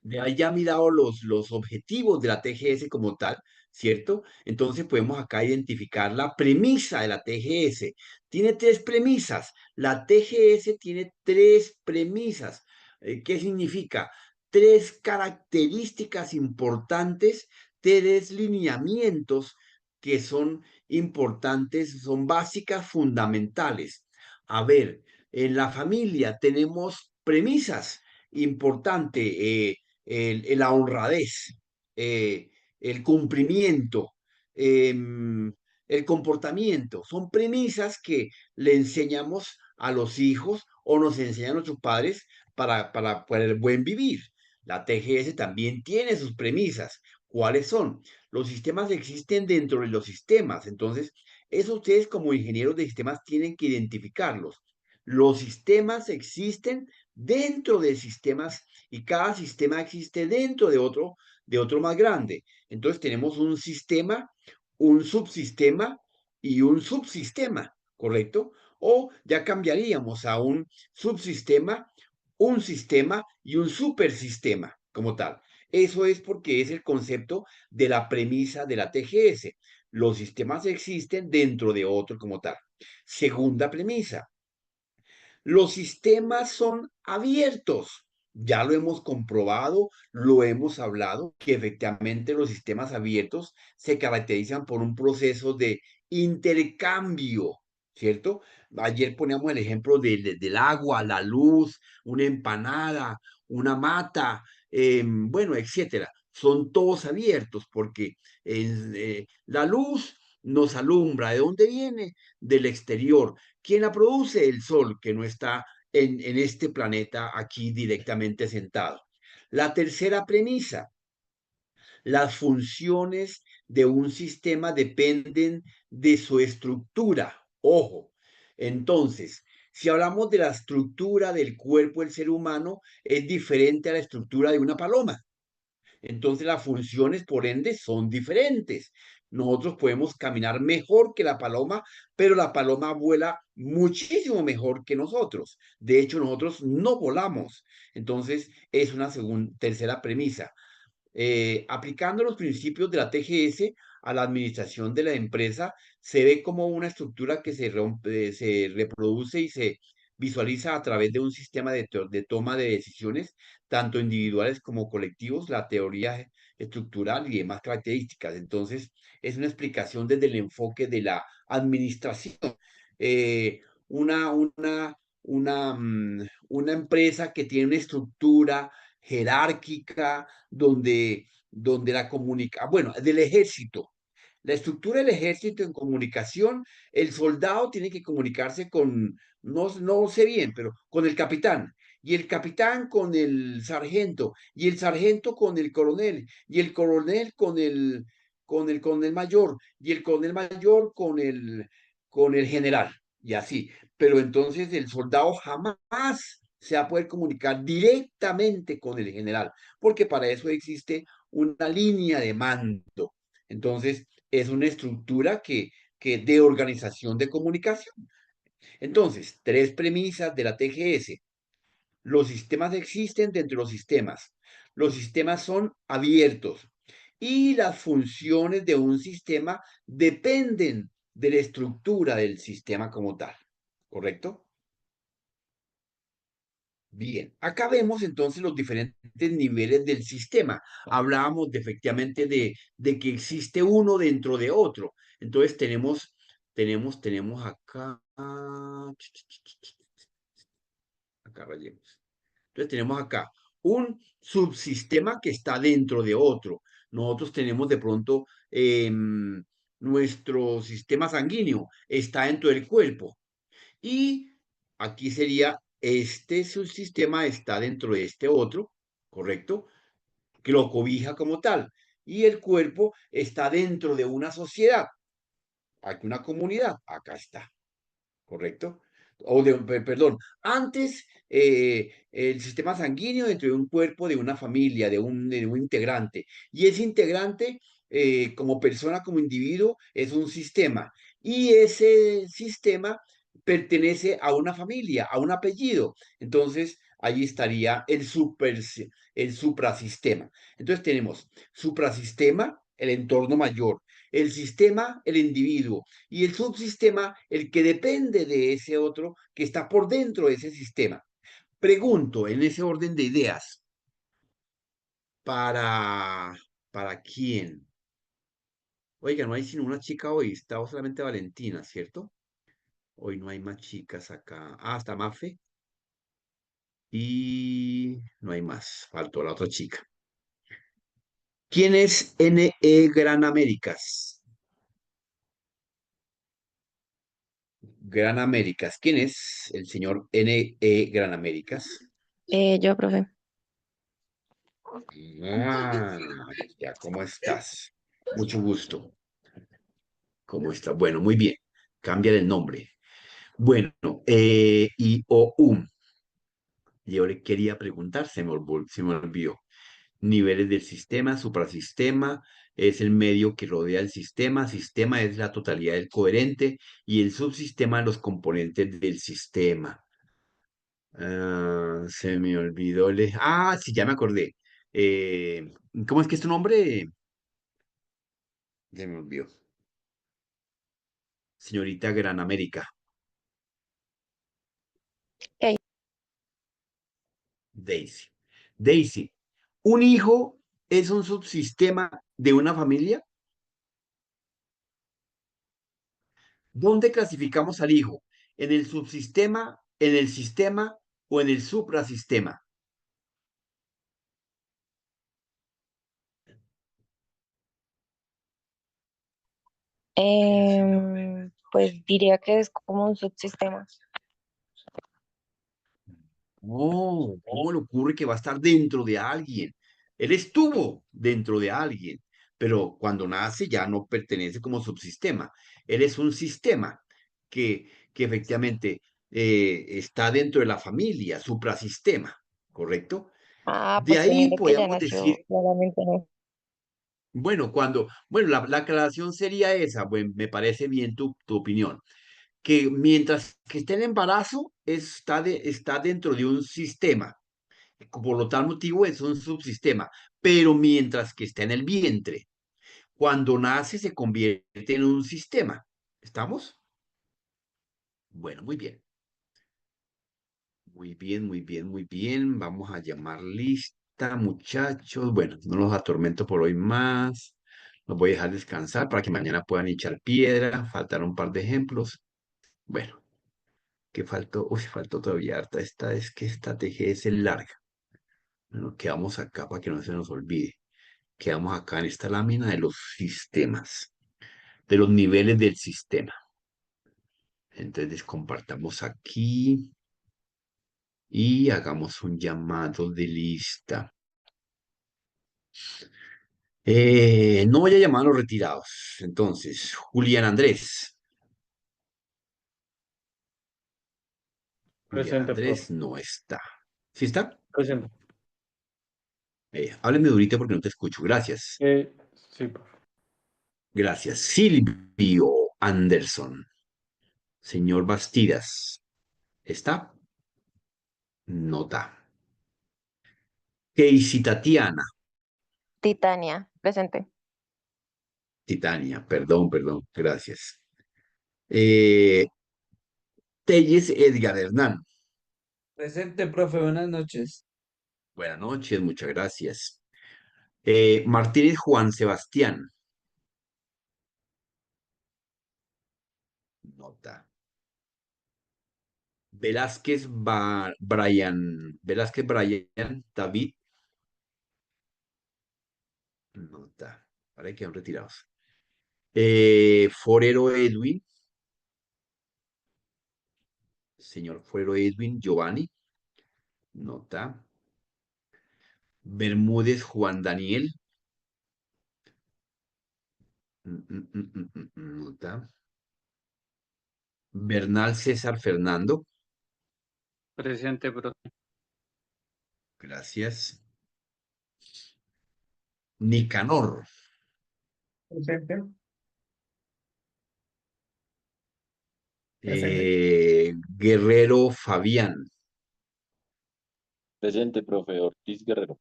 de ahí ya mirado los objetivos de la TGS como tal, ¿cierto? Entonces podemos acá identificar la premisa de la TGS. Tiene tres premisas. La TGS tiene tres premisas. ¿Qué significa? Tres características importantes, tres lineamientos que son importantes, son básicas, fundamentales. A ver, en la familia tenemos premisas importantes. La honradez, el cumplimiento, el comportamiento. Son premisas que le enseñamos a los hijos o nos enseñan nuestros padres para el buen vivir. La TGS también tiene sus premisas. ¿Cuáles son? Los sistemas existen dentro de los sistemas. Entonces, eso ustedes como ingenieros de sistemas tienen que identificarlos. Los sistemas existen dentro de sistemas y cada sistema existe dentro de otro más grande. Entonces tenemos un sistema, un subsistema y un subsistema, ¿correcto? O ya cambiaríamos a un subsistema, un sistema y un supersistema como tal. Eso es porque es el concepto de la premisa de la TGS. Los sistemas existen dentro de otro como tal. Segunda premisa, los sistemas son abiertos. Ya lo hemos comprobado, lo hemos hablado, que efectivamente los sistemas abiertos se caracterizan por un proceso de intercambio, ¿cierto? Ayer poníamos el ejemplo del agua, la luz, una empanada, una mata, bueno, etcétera. Son todos abiertos porque la luz nos alumbra. ¿De dónde viene? Del exterior. ¿Quién la produce? El Sol, que no está en este planeta aquí directamente sentado. La tercera premisa, las funciones de un sistema dependen de su estructura. Ojo, entonces, si hablamos de la estructura del cuerpo del ser humano, es diferente a la estructura de una paloma. Entonces las funciones, por ende, son diferentes. Nosotros podemos caminar mejor que la paloma, pero la paloma vuela muchísimo mejor que nosotros. De hecho, nosotros no volamos. Entonces, es una tercera premisa. Aplicando los principios de la TGS a la administración de la empresa, se ve como una estructura que se reproduce y se visualiza a través de un sistema de toma de decisiones, tanto individuales como colectivos, la teoría estructural y demás características. Entonces, es una explicación desde el enfoque de la administración. Eh, una, una, una empresa que tiene una estructura jerárquica donde la comunica, bueno, del ejército. La estructura del ejército en comunicación, el soldado tiene que comunicarse con, no sé bien, pero con el capitán, y el capitán con el sargento, y el sargento con el coronel, y el coronel con el coronel mayor, y el coronel mayor con el general, y así. Pero entonces el soldado jamás se va a poder comunicar directamente con el general, porque para eso existe una línea de mando. Entonces, es una estructura que de organización de comunicación. Entonces, tres premisas de la TGS. Los sistemas existen dentro de los sistemas. Los sistemas son abiertos y las funciones de un sistema dependen de la estructura del sistema como tal. ¿Correcto? Bien, acá vemos entonces los diferentes niveles del sistema. Hablábamos efectivamente de que existe uno dentro de otro. Entonces tenemos acá, Acá rayemos. Entonces tenemos acá un subsistema que está dentro de otro. Nosotros tenemos de pronto nuestro sistema sanguíneo está dentro del cuerpo. Y aquí sería, este subsistema está dentro de este otro, ¿correcto? Que lo cobija como tal. Y el cuerpo está dentro de una sociedad. Aquí una comunidad, acá está. ¿Correcto? Perdón, antes el sistema sanguíneo dentro de un cuerpo, de una familia, de un integrante. Y ese integrante, como persona, como individuo, es un sistema. Y ese sistema pertenece a una familia, a un apellido. Entonces, allí estaría el suprasistema. Entonces, tenemos suprasistema, el entorno mayor. El sistema, el individuo y el subsistema, el que depende de ese otro que está por dentro de ese sistema. Pregunto en ese orden de ideas, ¿para, para quién? Oiga, no hay sino una chica hoy, está solamente Valentina, ¿cierto? Hoy no hay más chicas acá. Ah, está Mafe. Y no hay más, faltó la otra chica. ¿Quién es N.E. Gran Américas? Gran Américas. ¿Quién es el señor N.E. Gran Américas? Yo, profe. Ah, ya, ¿cómo estás? Mucho gusto. ¿Cómo estás? Bueno, muy bien. Cambia el nombre. Bueno, I-O-U. Yo le quería preguntar, se me olvidó. Niveles del sistema, suprasistema, es el medio que rodea el sistema. Sistema es la totalidad del coherente y el subsistema los componentes del sistema. Ah, se me olvidó. Sí, ya me acordé. Eh, ¿Cómo es que es tu nombre? Se me olvidó. Señorita Gran América. Ey, Daisy. Daisy, ¿un hijo es un subsistema de una familia? ¿Dónde clasificamos al hijo? ¿En el subsistema, en el sistema o en el suprasistema? pues diría que es como un subsistema. Oh, ¿cómo le ocurre que va a estar dentro de alguien? Él estuvo dentro de alguien, pero cuando nace ya no pertenece como subsistema. Él es un sistema que efectivamente está dentro de la familia, suprasistema, ¿correcto? Ah, De pues ahí teniendo que ya podemos nació, decir, claramente no. bueno, la aclaración sería esa, bueno, me parece bien tu opinión, que mientras que esté en embarazo, está dentro de un sistema. Por lo tal motivo es un subsistema, pero mientras que está en el vientre, cuando nace se convierte en un sistema. ¿Estamos? Bueno, muy bien. Muy bien, muy bien, muy bien. Vamos a llamar lista, muchachos. Bueno, no los atormento por hoy más. Los voy a dejar descansar para que mañana puedan echar piedra. Faltaron un par de ejemplos. Bueno, ¿qué faltó? Uy, faltó todavía harta. Esta es que esta TGS es larga. Bueno, quedamos acá para que no se nos olvide. Quedamos acá en esta lámina de los sistemas, de los niveles del sistema. Entonces compartamos aquí y hagamos un llamado de lista. No voy a llamar a los retirados. Entonces, Julián Andrés. Julián Presente, Andrés profe. no está. ¿Sí está? Presente. Hábleme durito porque no te escucho. Gracias. Sí, profe. Gracias. Silvio Anderson. Señor Bastidas. ¿Está? Nota. Casey Tatiana. Titania, presente. Titania, perdón, gracias. Eh, Telles Edgar Hernán. Presente, profe, buenas noches. Buenas noches, muchas gracias. Martínez Juan Sebastián. Nota. Velázquez Brian David. No está. Vale, quedan retirados. Forero Edwin. Señor Forero Edwin Giovanni. No está. Bermúdez Juan Daniel. No está. Bernal César Fernando. Presente, profe. Gracias. Nicanor. Presente. Guerrero Fabián. Presente, profe. Ortiz Guerrero.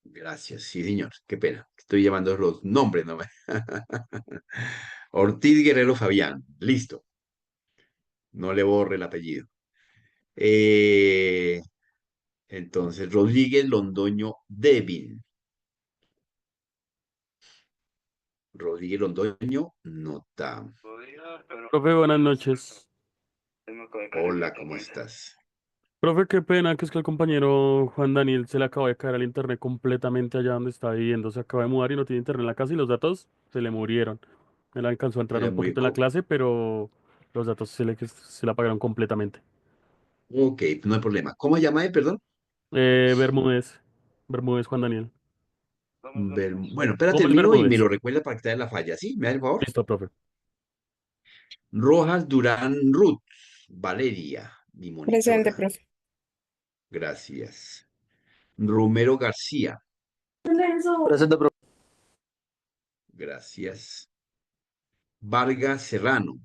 Gracias, sí, señor. Qué pena. Estoy llamando los nombres, ¿no? Ortiz Guerrero Fabián. Listo. No le borre el apellido. Entonces, Rodríguez Londoño Devin. Rodríguez Londoño, no está. Profe, buenas noches. Hola, ¿cómo estás? Profe, qué pena que es que el compañero Juan Daniel se le acaba de caer el internet completamente allá donde está viviendo. Se acaba de mudar y no tiene internet en la casa y los datos se le murieron. Él alcanzó a entrar Era un muy... poquito en la clase, pero los datos se le apagaron completamente. Ok, no hay problema. ¿Cómo llama él, perdón? Bermúdez. Bermúdez Juan Daniel. Bueno, espérate, Gómez el mío y me Bermúdez. lo recuerda para que te dé la falla, ¿sí? ¿Me da el favor? Listo, profe. Rojas Durán Ruth. Valeria, mi Presente, monitora. profe. Gracias. Romero García. Presente, profe. Gracias. Vargas Serrano.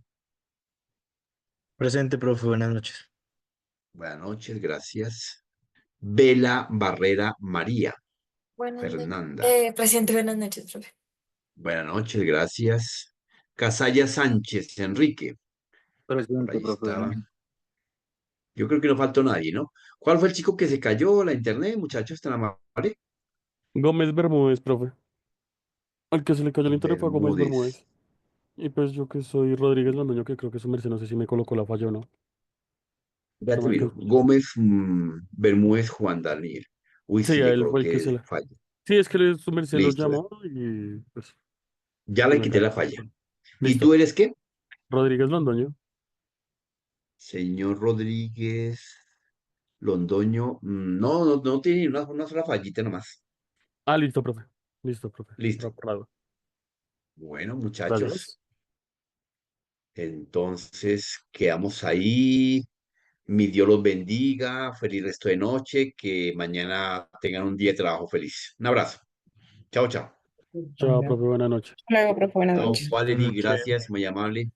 Presente, profe, buenas noches. Buenas noches, gracias. Vela Barrera María. Buenas noches. Fernanda. Presente, buenas noches, profe. Buenas noches, gracias. Casalla Sánchez Enrique. Por Presente, ahí profe. estaba. Yo creo que no faltó nadie, ¿no? ¿Cuál fue el chico que se cayó la internet, muchachos, tan amable? Gómez Bermúdez, profe. Al que se le cayó el internet fue a Gómez Bermúdez. Bermúdez. Y pues yo que soy Rodríguez Londoño, que creo que su merced, no sé si me colocó la falla o no. Ya No te me miro. alcanzó. Gómez Bermúdez Juan Daniel. Uy, Sí, sí, a le él fue el que coloqué se el la. fallo. Sí, es que su merced lo Listo. llamó y pues Ya no le me quité la alcanzó. falla. ¿Y Listo. tú eres qué? Rodríguez Londoño. Señor Rodríguez Londoño. No tiene ni una sola fallita nomás. Ah, listo, profe. Listo, profe. Listo. Aprobado. Bueno, muchachos. Gracias. Entonces, quedamos ahí. Mi Dios los bendiga. Feliz resto de noche. Que mañana tengan un día de trabajo feliz. Un abrazo. Chao, chao. Chao, profe. Buenas noches. Luego, profe, buenas Chao, noches. Valerie. Buenas noches. Gracias, muy amable.